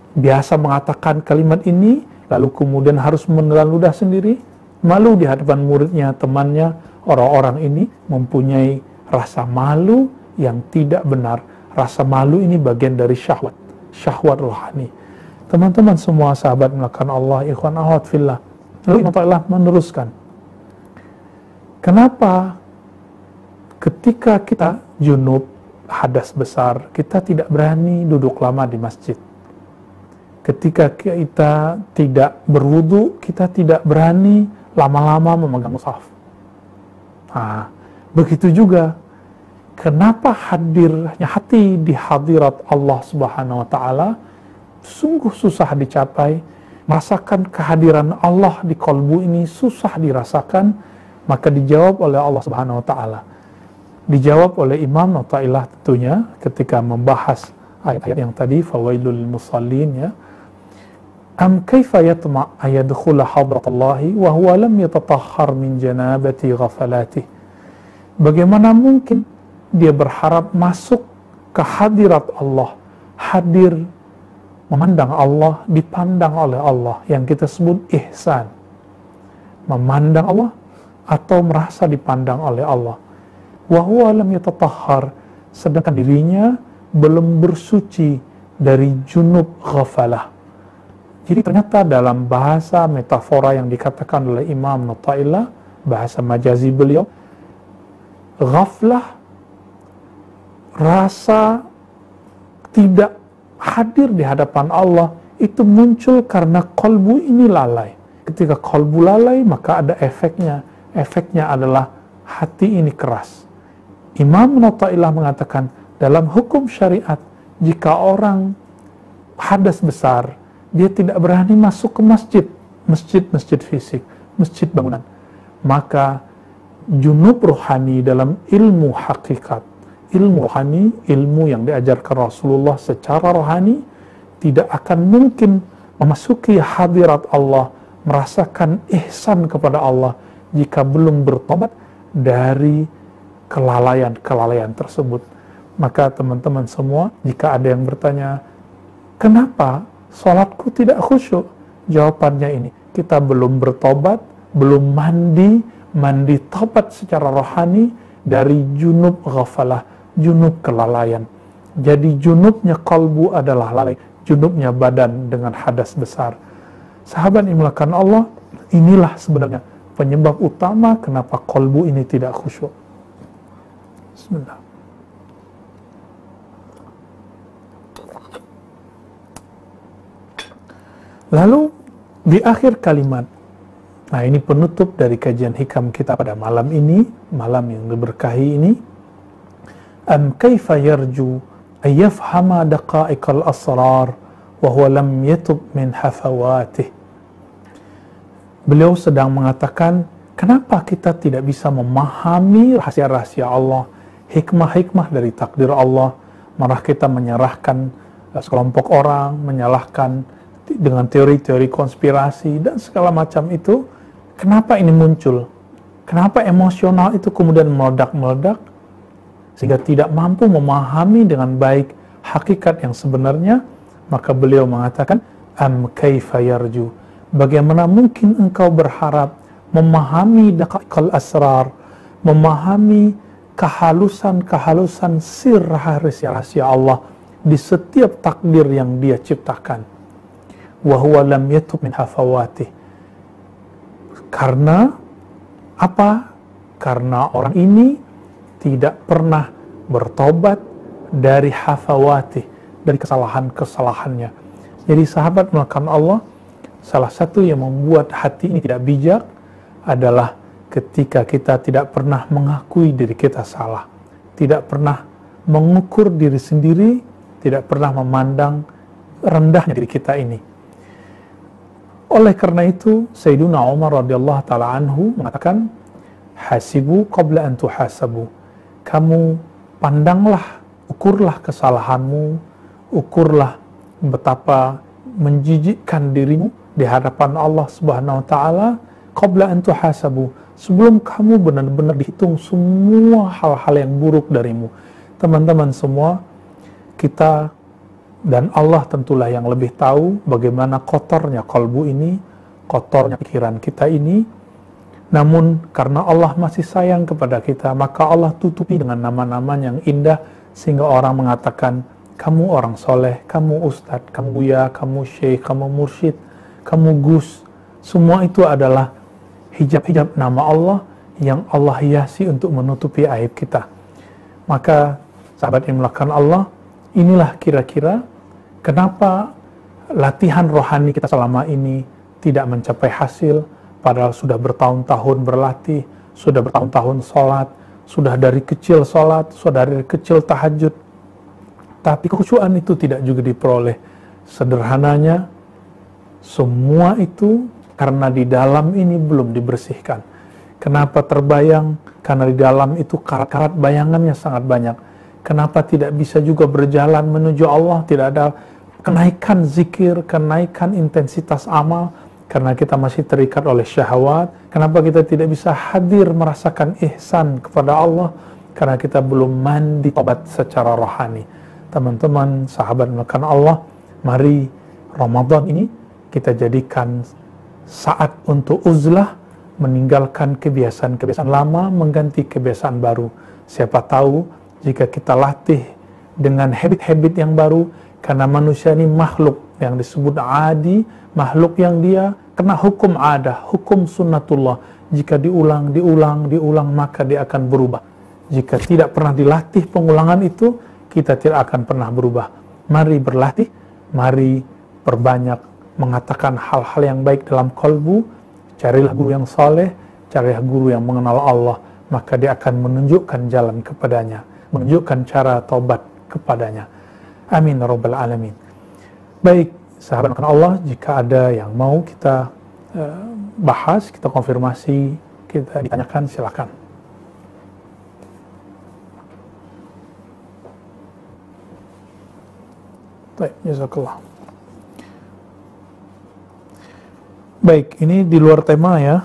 biasa mengatakan kalimat ini, lalu kemudian harus menelan ludah sendiri, malu di hadapan muridnya, temannya, orang-orang ini mempunyai rasa malu yang tidak benar. Rasa malu ini bagian dari syahwat rohani. Teman-teman semua sahabat melakukan Allah, ikhwan ahwat fillah. Lalu Allah meneruskan, kenapa ketika kita junub, hadas besar, kita tidak berani duduk lama di masjid? Ketika kita tidak berwudu, kita tidak berani lama-lama memegang mushaf. Nah, begitu juga, kenapa hadirnya hati di hadirat Allah Subhanahu wa Ta'ala sungguh susah dicapai, merasakan kehadiran Allah di kolbu ini susah dirasakan, maka dijawab oleh Allah Subhanahu wa Ta'ala. Dijawab oleh Imam Athaillah tentunya ketika membahas ayat-ayat yang tadi, fawailul musallin, ya. Am kaifa yatma' ayadkhula hadratallahi wa huwa lam yatatahhar min janabati ghafalati. Bagaimana mungkin dia berharap masuk ke hadirat Allah, hadir memandang Allah, dipandang oleh Allah, yang kita sebut ihsan. Memandang Allah atau merasa dipandang oleh Allah. Wa huwa lam yatatahhar, sedangkan dirinya belum bersuci dari junub ghafalah. Jadi ternyata dalam bahasa metafora yang dikatakan oleh Imam Athaillah, bahasa majazi beliau, ghaflah, rasa tidak hadir di hadapan Allah, itu muncul karena kolbu ini lalai. Ketika kolbu lalai, maka ada efeknya. Efeknya adalah hati ini keras. Imam Athaillah mengatakan, dalam hukum syariat, jika orang hadas besar, dia tidak berani masuk ke masjid fisik, masjid bangunan, maka junub rohani dalam ilmu hakikat, ilmu rohani, ilmu yang diajarkan Rasulullah secara rohani, tidak akan mungkin memasuki hadirat Allah, merasakan ihsan kepada Allah, jika belum bertobat dari kelalaian tersebut. Maka teman-teman semua, jika ada yang bertanya, kenapa sholatku tidak khusyuk? Jawabannya ini, kita belum bertobat, belum mandi tobat secara rohani dari junub ghafalah, junub kelalaian. Jadi junubnya kalbu adalah lalai, junubnya badan dengan hadas besar. Sahabat yang dimuliakan Allah, inilah sebenarnya penyebab utama kenapa kalbu ini tidak khusyuk. Bismillah. Lalu di akhir kalimat, nah ini penutup dari kajian hikam kita pada malam ini, malam yang diberkahi ini. Am kaifa yarju ayyafhama daqa'iqal asrar wa huwa lam yatub min hafawatih. Beliau sedang mengatakan, kenapa kita tidak bisa memahami rahasia-rahasia Allah, hikmah-hikmah dari takdir Allah, malah kita menyerahkan sekelompok orang, menyalahkan dengan teori-teori konspirasi dan segala macam itu. Kenapa ini muncul? Kenapa emosional itu kemudian meledak-meledak sehingga tidak mampu memahami dengan baik hakikat yang sebenarnya? Maka beliau mengatakan, am kaifa yarju, bagaimana mungkin engkau berharap memahami daqaiqal asrar, memahami kehalusan sir rahasia Allah di setiap takdir yang Dia ciptakan. Wa huwa lam yatub min hafawatih. Karena apa? Karena orang ini tidak pernah bertobat dari hafawatih, dari kesalahan-kesalahannya. Jadi sahabat melakukan Allah, salah satu yang membuat hati ini tidak bijak adalah ketika kita tidak pernah mengakui diri kita salah, tidak pernah mengukur diri sendiri, tidak pernah memandang rendahnya diri kita ini. Oleh karena itu, Sayyiduna Umar radhiyallahu ta'ala anhu mengatakan, hasibu qabla an tuhasabu. Kamu pandanglah, ukurlah kesalahanmu, ukurlah betapa menjijikkan dirimu di hadapan Allah Subhanahu wa taala qabla an tuhasabu, sebelum kamu benar-benar dihitung semua hal-hal yang buruk darimu. Teman-teman semua, kita dan Allah tentulah yang lebih tahu bagaimana kotornya kalbu ini, kotornya pikiran kita ini. Namun karena Allah masih sayang kepada kita, maka Allah tutupi dengan nama-nama yang indah sehingga orang mengatakan, kamu orang soleh, kamu ustadz, kamu buya, kamu syekh, kamu mursyid, kamu gus. Semua itu adalah hijab-hijab nama Allah yang Allah hiasi untuk menutupi aib kita. Maka sahabat yang melakukan Allah, inilah kira-kira kenapa latihan rohani kita selama ini tidak mencapai hasil, padahal sudah bertahun-tahun berlatih, sudah bertahun-tahun sholat, sudah dari kecil sholat, sudah dari kecil tahajud, tapi kekhusyuan itu tidak juga diperoleh. Sederhananya, semua itu karena di dalam ini belum dibersihkan. Kenapa terbayang? Karena di dalam itu karat-karat bayangannya sangat banyak. Kenapa tidak bisa juga berjalan menuju Allah? Tidak ada kenaikan zikir, kenaikan intensitas amal, karena kita masih terikat oleh syahwat. Kenapa kita tidak bisa hadir merasakan ihsan kepada Allah? Karena kita belum mandi tobat secara rohani. Teman-teman, sahabat melakukan Allah, mari Ramadan ini kita jadikan saat untuk uzlah, meninggalkan kebiasaan-kebiasaan lama, mengganti kebiasaan baru. Siapa tahu jika kita latih dengan habit-habit yang baru, karena manusia ini makhluk yang disebut adi, makhluk yang dia kena hukum adah, hukum sunnatullah. Jika diulang, maka dia akan berubah. Jika tidak pernah dilatih pengulangan itu, kita tidak akan pernah berubah. Mari berlatih, mari perbanyak mengatakan hal-hal yang baik dalam kalbu. Carilah guru yang saleh, carilah guru yang mengenal Allah, maka dia akan menunjukkan jalan kepadanya, menunjukkan cara taubat kepadanya. Amin ya rabbal alamin. Baik, sahabat Allah, jika ada yang mau kita bahas, kita konfirmasi, kita ditanyakan, silakan. Baik, jazakallah. Baik, ini di luar tema ya.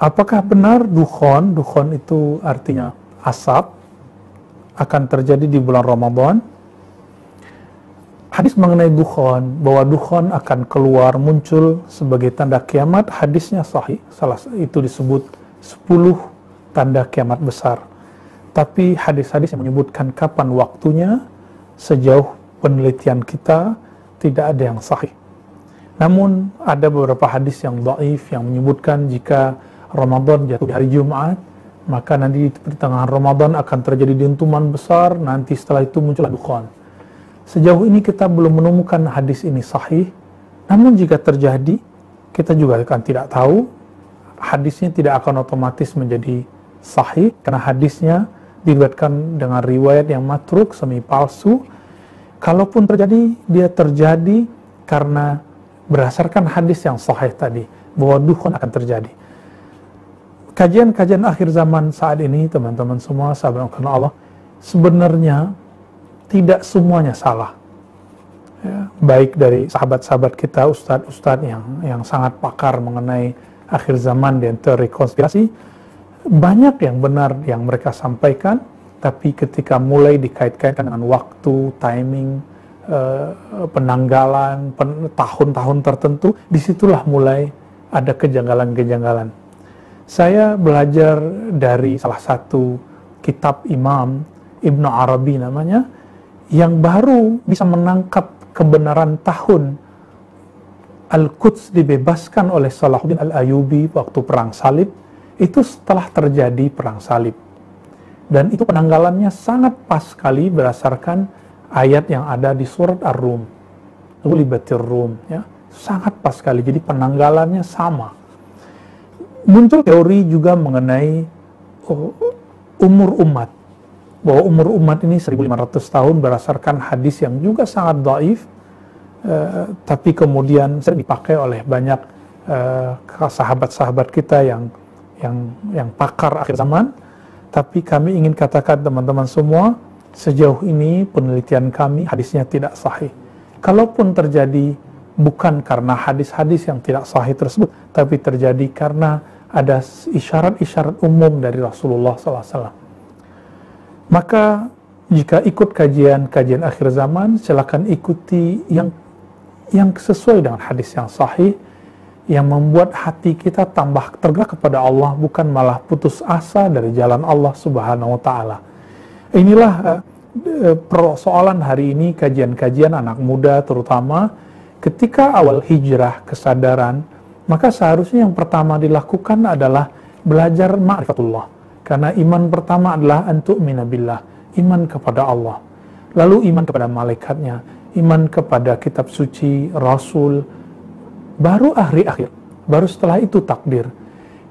Apakah benar dukhon itu artinya asap, akan terjadi di bulan Ramadan? Hadis mengenai dukhon, bahwa dukhon akan keluar muncul sebagai tanda kiamat, hadisnya sahih. Salah itu disebut 10 tanda kiamat besar. Tapi hadis-hadis yang menyebutkan kapan waktunya, sejauh penelitian kita tidak ada yang sahih. Namun ada beberapa hadis yang dhaif yang menyebutkan jika Ramadan jatuh di hari Jumat, maka nanti di pertengahan Ramadan akan terjadi dentuman besar, nanti setelah itu muncullah dukhon. Sejauh ini kita belum menemukan hadis ini sahih, namun jika terjadi, kita juga akan tidak tahu, hadisnya tidak akan otomatis menjadi sahih, karena hadisnya diriwayatkan dengan riwayat yang matruk, semi palsu. Kalaupun terjadi, dia terjadi karena berdasarkan hadis yang sahih tadi, bahwa dukhon akan terjadi. Kajian-kajian akhir zaman saat ini, teman-teman semua, sahabat Allah, sebenarnya tidak semuanya salah. Ya, baik dari sahabat-sahabat kita, ustadz-ustadz yang sangat pakar mengenai akhir zaman dan teori konspirasi, banyak yang benar yang mereka sampaikan, tapi ketika mulai dikait-kaitkan dengan waktu, timing, penanggalan, tahun-tahun tertentu, disitulah mulai ada kejanggalan-kejanggalan. Saya belajar dari salah satu kitab Imam Ibnu Arabi namanya, yang baru bisa menangkap kebenaran tahun Al-Quds dibebaskan oleh Salahuddin Al-Ayyubi waktu Perang Salib, itu setelah terjadi Perang Salib. Dan itu penanggalannya sangat pas sekali berdasarkan ayat yang ada di surat Ar-Rum. Ghulibatir Rum, ya. Sangat pas sekali, jadi penanggalannya sama. Muncul teori juga mengenai umur umat. Bahwa umur umat ini 1500 tahun berdasarkan hadis yang juga sangat dhaif, tapi kemudian sering dipakai oleh banyak sahabat-sahabat kita yang pakar akhir zaman. Tapi kami ingin katakan teman-teman semua, sejauh ini penelitian kami hadisnya tidak sahih. Kalaupun terjadi, bukan karena hadis-hadis yang tidak sahih tersebut, tapi terjadi karena ada isyarat-isyarat umum dari Rasulullah SAW. Maka jika ikut kajian akhir zaman, silakan ikuti yang sesuai dengan hadis yang sahih, yang membuat hati kita tambah tergerak kepada Allah, bukan malah putus asa dari jalan Allah Subhanahu wa Ta'ala. Inilah persoalan hari ini, kajian-kajian anak muda terutama, ketika awal hijrah kesadaran, maka seharusnya yang pertama dilakukan adalah belajar ma'rifatullah. Karena iman pertama adalah antu'mina billah, iman kepada Allah. Lalu iman kepada malaikatnya, iman kepada kitab suci, rasul, baru akhir, baru setelah itu takdir.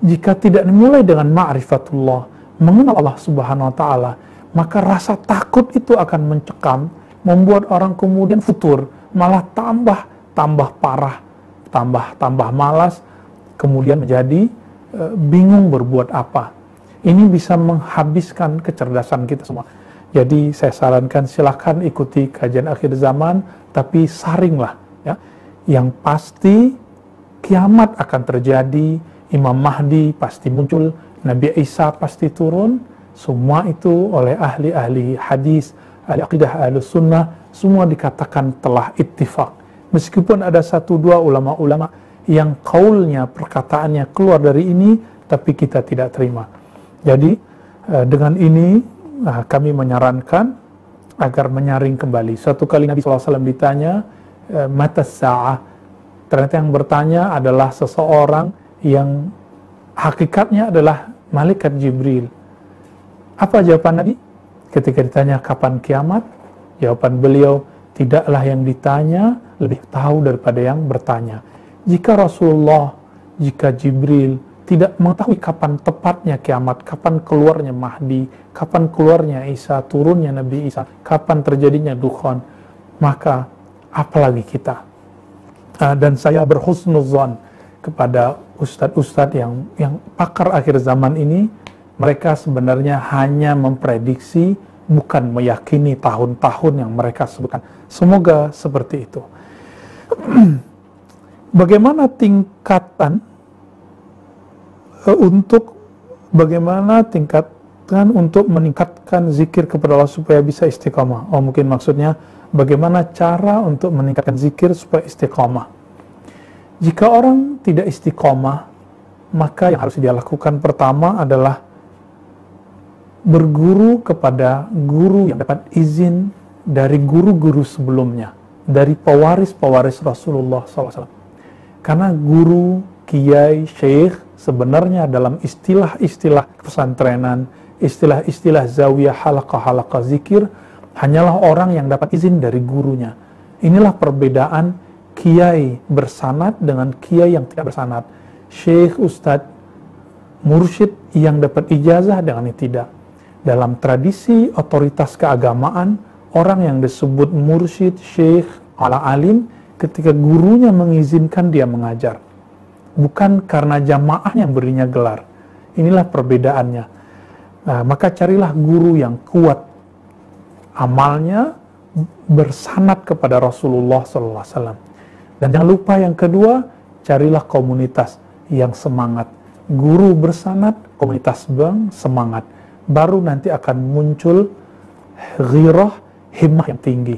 Jika tidak dimulai dengan ma'rifatullah, mengenal Allah Subhanahu wa Ta'ala, maka rasa takut itu akan mencekam, membuat orang kemudian futur, malah tambah parah, tambah malas, kemudian menjadi bingung berbuat apa. Ini bisa menghabiskan kecerdasan kita semua. Jadi saya sarankan silakan ikuti kajian akhir zaman, tapi saringlah, ya. Yang pasti kiamat akan terjadi, Imam Mahdi pasti muncul, Nabi Isa pasti turun, semua itu oleh ahli-ahli hadis, ahli aqidah, ahli sunnah, semua dikatakan telah ittifaq. Meskipun ada 1-2 ulama-ulama yang kaulnya, perkataannya keluar dari ini, tapi kita tidak terima. Jadi dengan ini kami menyarankan agar menyaring kembali. Suatu kali Nabi SAW ditanya, mata sa'ah. Ternyata yang bertanya adalah seseorang yang hakikatnya adalah malaikat Jibril. Apa jawaban Nabi? Ketika ditanya kapan kiamat, jawaban beliau, tidaklah yang ditanya lebih tahu daripada yang bertanya. Jika Rasulullah, jika Jibril tidak mengetahui kapan tepatnya kiamat, kapan keluarnya Mahdi, kapan keluarnya Isa, turunnya Nabi Isa, kapan terjadinya dukhan, maka apalagi kita. Dan saya berhusnuzan kepada ustadz-ustadz yang pakar akhir zaman ini, mereka sebenarnya hanya memprediksi, bukan meyakini tahun-tahun yang mereka sebutkan. Semoga seperti itu. Bagaimana tingkatan untuk meningkatkan zikir kepada Allah supaya bisa istiqamah? Oh, mungkin maksudnya bagaimana cara untuk meningkatkan zikir supaya istiqamah? Jika orang tidak istiqamah, maka yang harus dia lakukan pertama adalah berguru kepada guru yang dapat izin dari guru-guru sebelumnya, dari pewaris-pewaris Rasulullah SAW. Karena guru, kiai, syekh sebenarnya dalam istilah-istilah pesantrenan, istilah-istilah zawiyah, halaqah-halaqah zikir, hanyalah orang yang dapat izin dari gurunya. Inilah perbedaan kiai bersanad dengan kiai yang tidak bersanad, syekh, ustadz, mursyid yang dapat ijazah dengan yang tidak. Dalam tradisi otoritas keagamaan, orang yang disebut mursyid, syekh, ala alim, ketika gurunya mengizinkan dia mengajar, bukan karena jamaah yang berinya gelar. Inilah perbedaannya. Nah, maka carilah guru yang kuat amalnya, bersanad kepada Rasulullah SAW. Dan jangan lupa yang kedua, carilah komunitas yang semangat. Guru bersanad, komunitas semangat. Baru nanti akan muncul ghirah, himmah yang tinggi.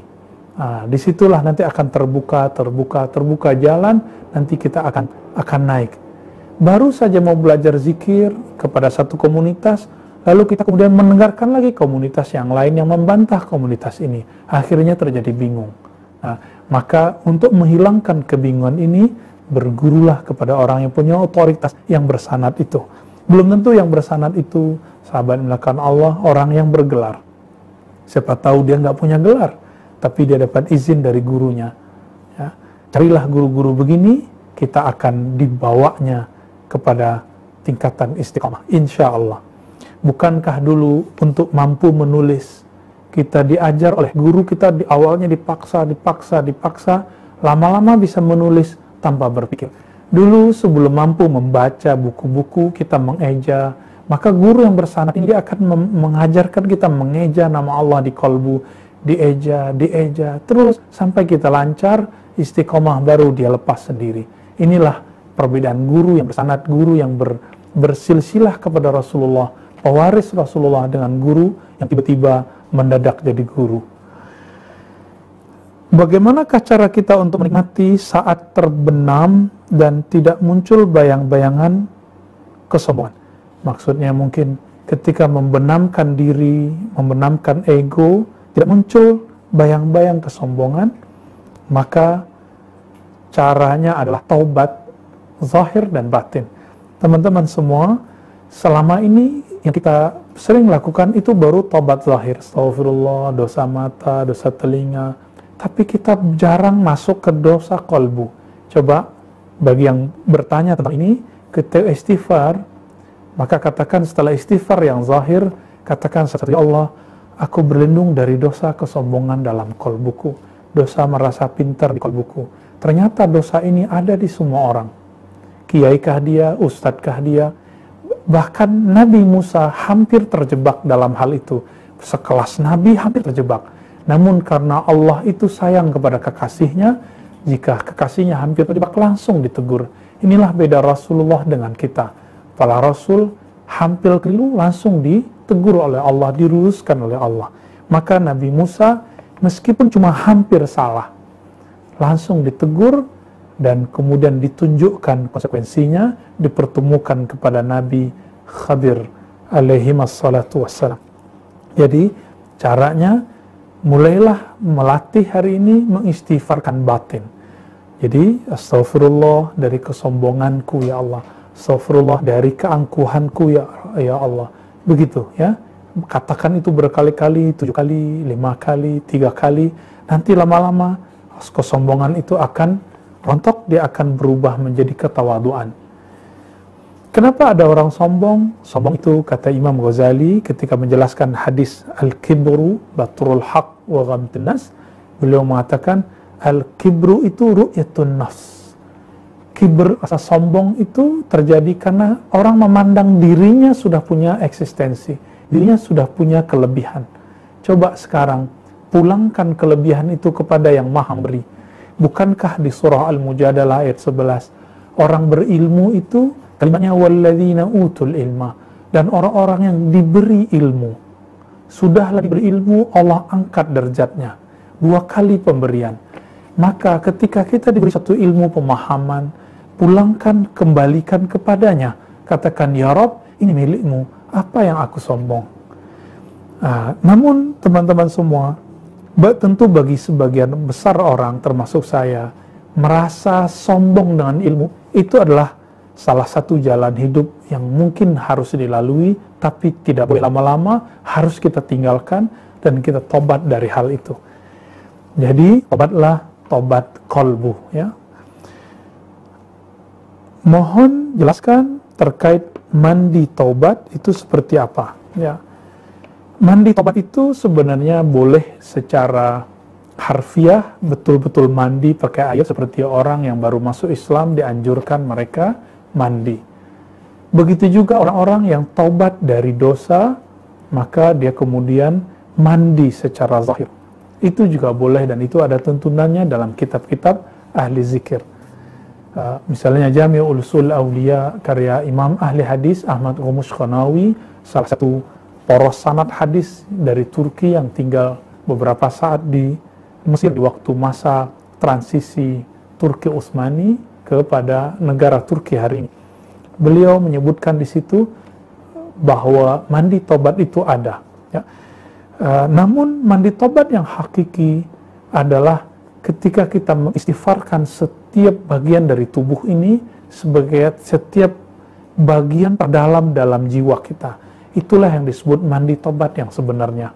Nah, disitulah nanti akan terbuka jalan, nanti kita akan naik. Baru saja mau belajar zikir kepada satu komunitas, lalu kita kemudian mendengarkan lagi komunitas yang lain yang membantah komunitas ini. Akhirnya terjadi bingung. Nah, maka untuk menghilangkan kebingungan ini, bergurulah kepada orang yang punya otoritas, yang bersanad itu. Belum tentu yang bersanad itu sahabat melakukan Allah, orang yang bergelar. Siapa tahu dia nggak punya gelar, tapi dia dapat izin dari gurunya. Ya. Carilah guru-guru begini, kita akan dibawanya kepada tingkatan istiqamah, insya Allah. Bukankah dulu untuk mampu menulis, kita diajar oleh guru kita di awalnya dipaksa, lama-lama bisa menulis tanpa berpikir. Dulu sebelum mampu membaca buku-buku, kita mengeja, maka guru yang bersanad ini akan mengajarkan kita mengeja nama Allah di kolbu, dieja, terus sampai kita lancar, istiqomah baru dia lepas sendiri. Inilah perbedaan guru yang bersanad, guru yang bersilsilah kepada Rasulullah, pewaris Rasulullah, dengan guru yang tiba-tiba mendadak jadi guru. Bagaimanakah cara kita untuk menikmati saat terbenam dan tidak muncul bayang-bayangan kesombongan? Maksudnya mungkin ketika membenamkan diri, membenamkan ego, tidak muncul bayang-bayang kesombongan, maka caranya adalah taubat zahir dan batin. Teman-teman semua, selama ini yang kita sering lakukan itu baru taubat zahir, astagfirullah, dosa mata, dosa telinga, tapi kita jarang masuk ke dosa kolbu. Coba bagi yang bertanya tentang ini, ketika istighfar, maka katakan setelah istighfar yang zahir, katakan seperti Allah, aku berlindung dari dosa kesombongan dalam kolbuku, dosa merasa pintar di kolbuku. Ternyata dosa ini ada di semua orang. Kiaikah dia, ustadzkah dia, bahkan Nabi Musa hampir terjebak dalam hal itu. Sekelas Nabi hampir terjebak. Namun karena Allah itu sayang kepada kekasihnya, jika kekasihnya hampir terjebak langsung ditegur. Inilah beda Rasulullah dengan kita. Para Rasul hampir keliru langsung ditegur oleh Allah, diluruskan oleh Allah. Maka Nabi Musa meskipun cuma hampir salah, langsung ditegur dan kemudian ditunjukkan konsekuensinya, dipertemukan kepada Nabi Khadir alaihi wassalatu wassalam. Jadi caranya, mulailah melatih hari ini mengistighfarkan batin. Jadi astagfirullah dari kesombonganku ya Allah, astagfirullah dari keangkuhanku ya Allah. Begitu ya. Katakan itu berkali-kali, 7 kali, 5 kali, 3 kali. Nanti lama-lama kesombongan itu akan rontok, dia akan berubah menjadi ketawaduan. Kenapa ada orang sombong? Sombong itu, kata Imam Ghazali ketika menjelaskan hadis Al-Kibru Batrul Haq wa Ghamtun Nas, beliau mengatakan Al-Kibru itu ru'yatun nafs. Kibr, rasa sombong itu terjadi karena orang memandang dirinya sudah punya eksistensi, dirinya sudah punya kelebihan. Coba sekarang pulangkan kelebihan itu kepada yang Maha Memberi. Bukankah di surah Al-Mujadalah ayat 11, orang berilmu itu kalimatnya walladzina utul ilma, dan orang-orang yang diberi ilmu, sudahlah diberi ilmu, Allah angkat derajatnya, 2 kali pemberian. Maka ketika kita diberi satu ilmu pemahaman, pulangkan, kembalikan kepadanya, katakan ya Rabb, ini milikmu, apa yang aku sombong? Namun teman-teman semua, tentu bagi sebagian besar orang termasuk saya, merasa sombong dengan ilmu itu adalah salah satu jalan hidup yang mungkin harus dilalui, tapi tidak boleh lama-lama, harus kita tinggalkan dan kita tobat dari hal itu. Jadi tobatlah, tobat kolbu, ya. Mohon jelaskan terkait mandi tobat itu seperti apa, ya. Mandi tobat itu sebenarnya boleh secara harfiah, betul-betul mandi pakai air seperti orang yang baru masuk Islam dianjurkan mereka mandi. Begitu juga orang-orang yang taubat dari dosa, maka dia kemudian mandi secara zahir. Itu juga boleh, dan itu ada tuntunannya dalam kitab-kitab ahli zikir. Misalnya Jami'ul Usul Aulia karya Imam ahli hadis Ahmad Ghomush Khonawi, salah satu poros sanad hadis dari Turki yang tinggal beberapa saat di Mesir di waktu masa transisi Turki Utsmani kepada negara Turki hari ini. Beliau menyebutkan di situ bahwa mandi tobat itu ada, ya. Namun mandi tobat yang hakiki adalah ketika kita mengistighfarkan setiap bagian dari tubuh ini sebagai setiap bagian terdalam dalam jiwa kita. Itulah yang disebut mandi tobat yang sebenarnya.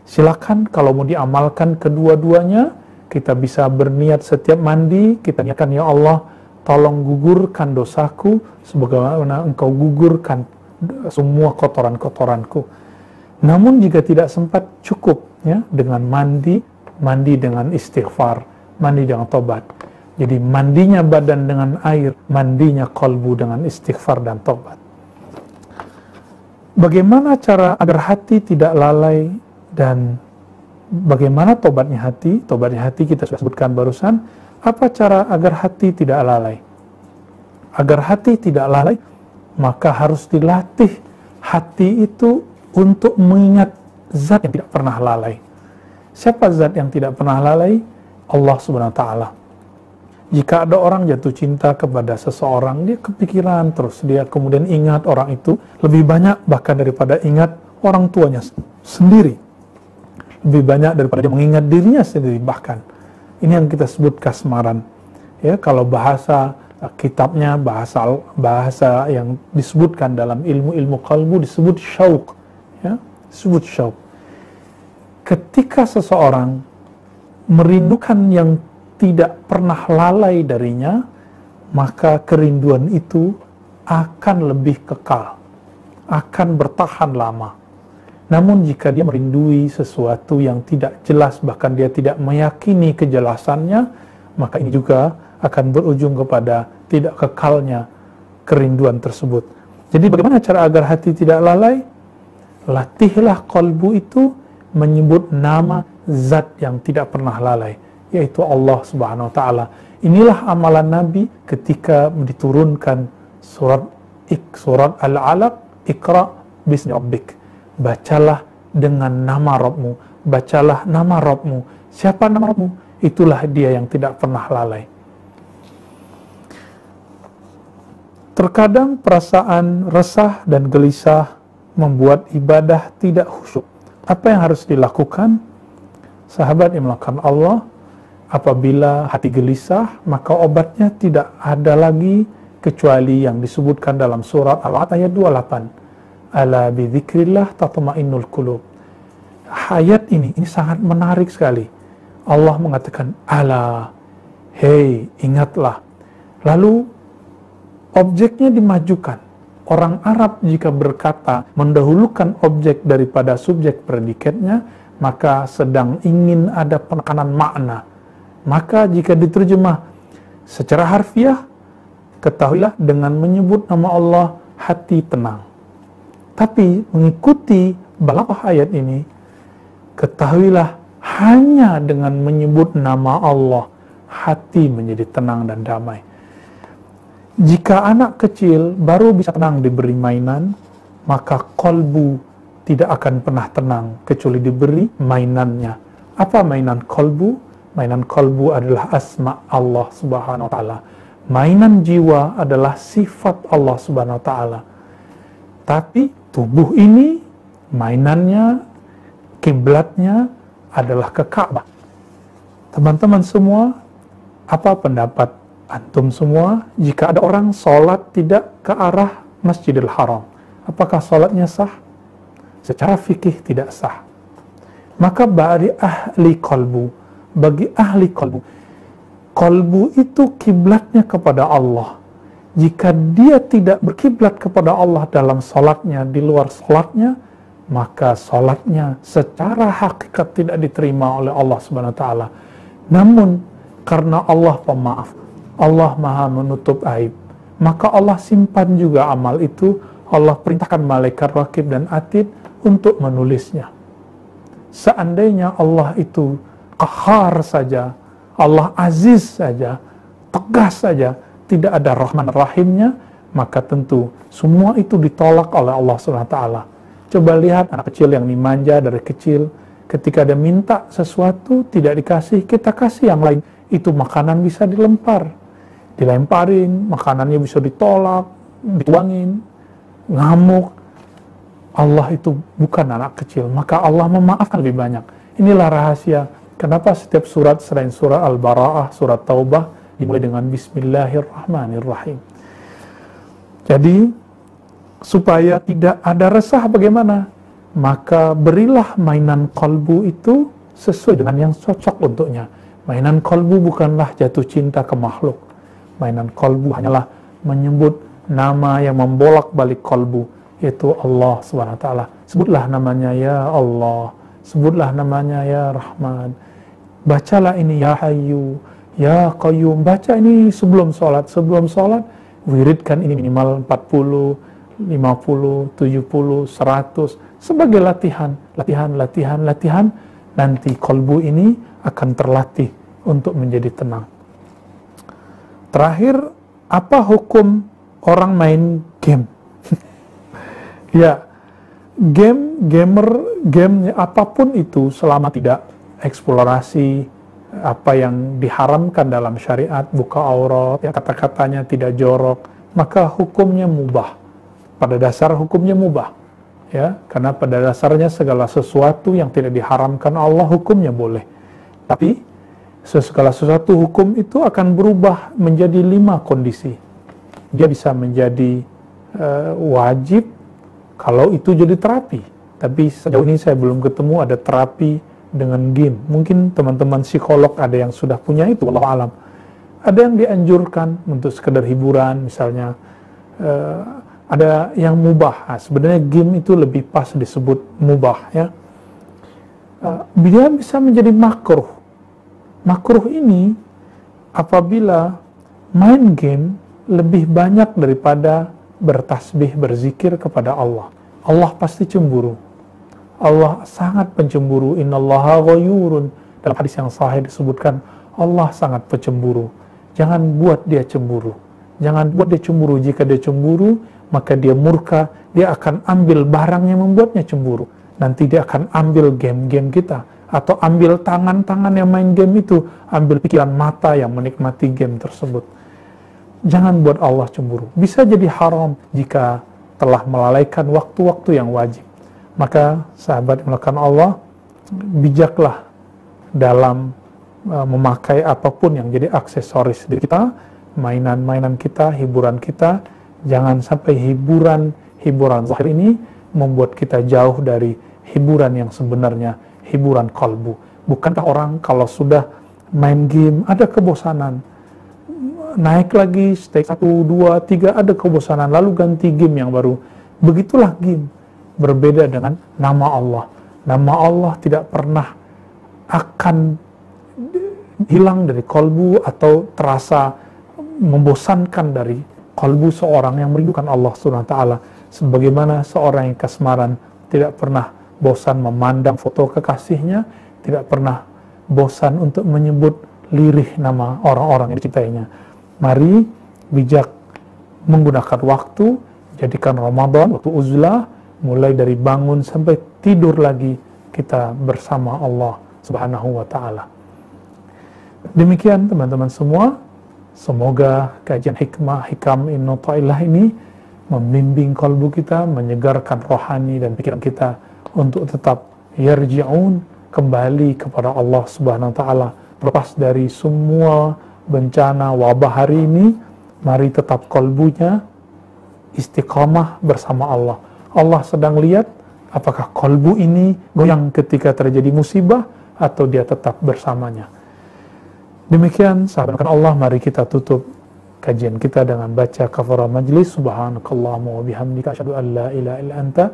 Silakan kalau mau diamalkan kedua-duanya, kita bisa berniat setiap mandi, kita niatkan, ya Allah, tolong gugurkan dosaku sebagaimana Engkau gugurkan semua kotoran-kotoranku. Namun jika tidak sempat, cukup ya dengan mandi dengan istighfar, mandi dengan tobat. Jadi mandinya badan dengan air, mandinya kolbu dengan istighfar dan tobat. Bagaimana cara agar hati tidak lalai, dan bagaimana tobatnya hati? Tobatnya hati kita sudah sebutkan barusan. Apa cara agar hati tidak lalai? Agar hati tidak lalai, maka harus dilatih hati itu untuk mengingat zat yang tidak pernah lalai. Siapa zat yang tidak pernah lalai? Allah Subhanahu wa Ta'ala. Jika ada orang jatuh cinta kepada seseorang, dia kepikiran terus, dia kemudian ingat orang itu lebih banyak bahkan daripada ingat orang tuanya sendiri. Lebih banyak daripada dia mengingat dirinya sendiri bahkan. Ini yang kita sebut kasmaran. Ya, kalau bahasa kitabnya, bahasa yang disebutkan dalam ilmu-ilmu qalbu disebut syauq. Ya, disebut syauq. Ketika seseorang merindukan yang tidak pernah lalai darinya, maka kerinduan itu akan lebih kekal, akan bertahan lama. Namun jika dia merindui sesuatu yang tidak jelas, bahkan dia tidak meyakini kejelasannya, maka ini juga akan berujung kepada tidak kekalnya kerinduan tersebut. Jadi bagaimana cara agar hati tidak lalai? Latihlah qalbu itu menyebut nama zat yang tidak pernah lalai, yaitu Allah Subhanahu wa Ta'ala. Inilah amalan Nabi ketika diturunkan surat Al-Alaq, Iqra bismi rabbik. Bacalah dengan nama Rabbmu, bacalah nama Rabbmu. Siapa nama Rabbmu? Itulah dia yang tidak pernah lalai. Terkadang perasaan resah dan gelisah membuat ibadah tidak khusyuk. Apa yang harus dilakukan? Sahabat yang melakukan Allah, apabila hati gelisah, maka obatnya tidak ada lagi kecuali yang disebutkan dalam surat Al-Alaq ayat 28. Ala bidzikrillah tatma'innul qulub. Ayat ini sangat menarik sekali. Allah mengatakan, ala, hei, ingatlah. Lalu objeknya dimajukan. Orang Arab jika berkata mendahulukan objek daripada subjek predikatnya, maka sedang ingin ada penekanan makna. Maka jika diterjemah secara harfiah, ketahuilah dengan menyebut nama Allah, hati tenang. Tapi mengikuti balaghah ayat ini, ketahuilah hanya dengan menyebut nama Allah, hati menjadi tenang dan damai. Jika anak kecil baru bisa tenang diberi mainan, maka kolbu tidak akan pernah tenang kecuali diberi mainannya. Apa mainan kolbu? Mainan kolbu adalah asma Allah Subhanahu wa ta'ala. Mainan jiwa adalah sifat Allah Subhanahu wa ta'ala. Tapi tubuh ini mainannya, kiblatnya adalah ke Ka'bah. Teman-teman semua, apa pendapat antum semua jika ada orang sholat tidak ke arah Masjidil Haram? Apakah sholatnya sah? Secara fikih tidak sah. Maka bagi ahli kolbu, kolbu itu kiblatnya kepada Allah. Jika dia tidak berkiblat kepada Allah dalam sholatnya, di luar sholatnya, maka sholatnya secara hakikat tidak diterima oleh Allah Subhanahu wa ta'ala. Namun karena Allah pemaaf, Allah maha menutup aib, maka Allah simpan juga amal itu. Allah perintahkan malaikat raqib dan atid untuk menulisnya. Seandainya Allah itu qahar saja, Allah aziz saja, tegas saja, tidak ada rahman rahimnya, maka tentu semua itu ditolak oleh Allah SWT. Coba lihat anak kecil yang dimanja dari kecil, ketika dia minta sesuatu tidak dikasih, kita kasih yang lain, itu makanan bisa dilemparin, makanannya bisa ditolak, dituangin, ngamuk. Allah itu bukan anak kecil, maka Allah memaafkan lebih banyak. Inilah rahasia kenapa setiap surat selain surah Al-Bara'ah, surat Taubah dimulai dengan Bismillahirrahmanirrahim. Jadi supaya tidak ada resah bagaimana? Maka berilah mainan kolbu itu sesuai dengan yang cocok untuknya. Mainan kolbu bukanlah jatuh cinta ke makhluk. Mainan kolbu hanyalah menyebut nama yang membolak-balik kolbu, yaitu Allah SWT. Sebutlah namanya ya Allah, sebutlah namanya ya Rahman. Bacalah ini ya Hayyu, ya Qayyum. Baca ini sebelum sholat. Sebelum sholat, wiridkan ini minimal 40, 50, 70, 100. Sebagai latihan. Nanti kolbu ini akan terlatih untuk menjadi tenang. Terakhir, apa hukum orang main game? Ya, game apapun itu selama tidak eksplorasi apa yang diharamkan dalam syariat, buka aurat, ya kata-katanya tidak jorok, maka hukumnya mubah. Pada dasar hukumnya mubah. Ya, karena pada dasarnya segala sesuatu yang tidak diharamkan Allah hukumnya boleh. Tapi segala sesuatu hukum itu akan berubah menjadi 5 kondisi. Dia bisa menjadi wajib kalau itu jadi terapi. Tapi sejauh ini saya belum ketemu ada terapi dengan game. Mungkin teman-teman psikolog ada yang sudah punya itu, wallahu alam. Ada yang dianjurkan untuk sekedar hiburan, misalnya ada yang mubah. Nah, sebenarnya game itu lebih pas disebut mubah, ya. Dia bisa menjadi makruh. Makruh ini apabila main game lebih banyak daripada bertasbih, berzikir kepada Allah. Allah pasti cemburu. Allah sangat pencemburu. Innallaha ghayurun. Dalam hadis yang sahih disebutkan Allah sangat pencemburu. Jangan buat dia cemburu. Jangan buat dia cemburu. Jika dia cemburu, maka dia murka. Dia akan ambil barang yang membuatnya cemburu. Nanti dia akan ambil game-game kita. Atau ambil tangan-tangan yang main game itu. Ambil pikiran mata yang menikmati game tersebut. Jangan buat Allah cemburu. Bisa jadi haram jika telah melalaikan waktu-waktu yang wajib. Maka sahabat yang melakukan Allah, bijaklah dalam memakai apapun yang jadi aksesoris di kita, mainan-mainan kita, hiburan kita. Jangan sampai hiburan zahir ini membuat kita jauh dari hiburan yang sebenarnya, hiburan kalbu. Bukankah orang kalau sudah main game ada kebosanan, naik lagi, stage 1, 2, 3, ada kebosanan, lalu ganti game yang baru. Begitulah game. Berbeda dengan nama Allah. Nama Allah tidak pernah akan hilang dari kolbu atau terasa membosankan dari kolbu seorang yang merindukan Allah SWT. Sebagaimana seorang yang kasmaran tidak pernah bosan memandang foto kekasihnya, tidak pernah bosan untuk menyebut lirih nama orang-orang yang dicintainya. Mari bijak menggunakan waktu, jadikan Ramadan waktu uzlah, mulai dari bangun sampai tidur lagi kita bersama Allah Subhanahu wa Ta'ala. Demikian teman-teman semua, semoga kajian hikam Ibnu Athaillah ini membimbing kalbu kita, menyegarkan rohani dan pikiran kita untuk tetap yarji'un, kembali kepada Allah Subhanahu wa Ta'ala, lepas dari semua bencana wabah hari ini. Mari tetap kalbunya istiqamah bersama Allah. Allah sedang lihat apakah kalbu ini goyang ketika terjadi musibah atau dia tetap bersamanya. Demikian sahabat Allah, mari kita tutup kajian kita dengan baca kafarah majlis. Subhanakallahumma wa bihamdika asyhadu an la ilaha illa anta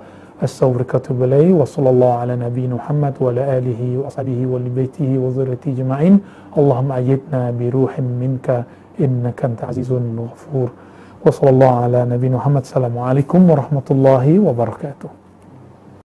astaghfiruka wa atubu ilaik. Wa sallallahu ala nabiyina Muhammad wa ala alihi wa ashabihi wa li baitihi wa dzurriyyatihi ajma'in. Allahumma ayyidna bi ruhin minka innaka anta azizun ghafur. Wa sallallahu ala nabiyina Muhammad. Assalamualaikum warahmatullahi wabarakatuh.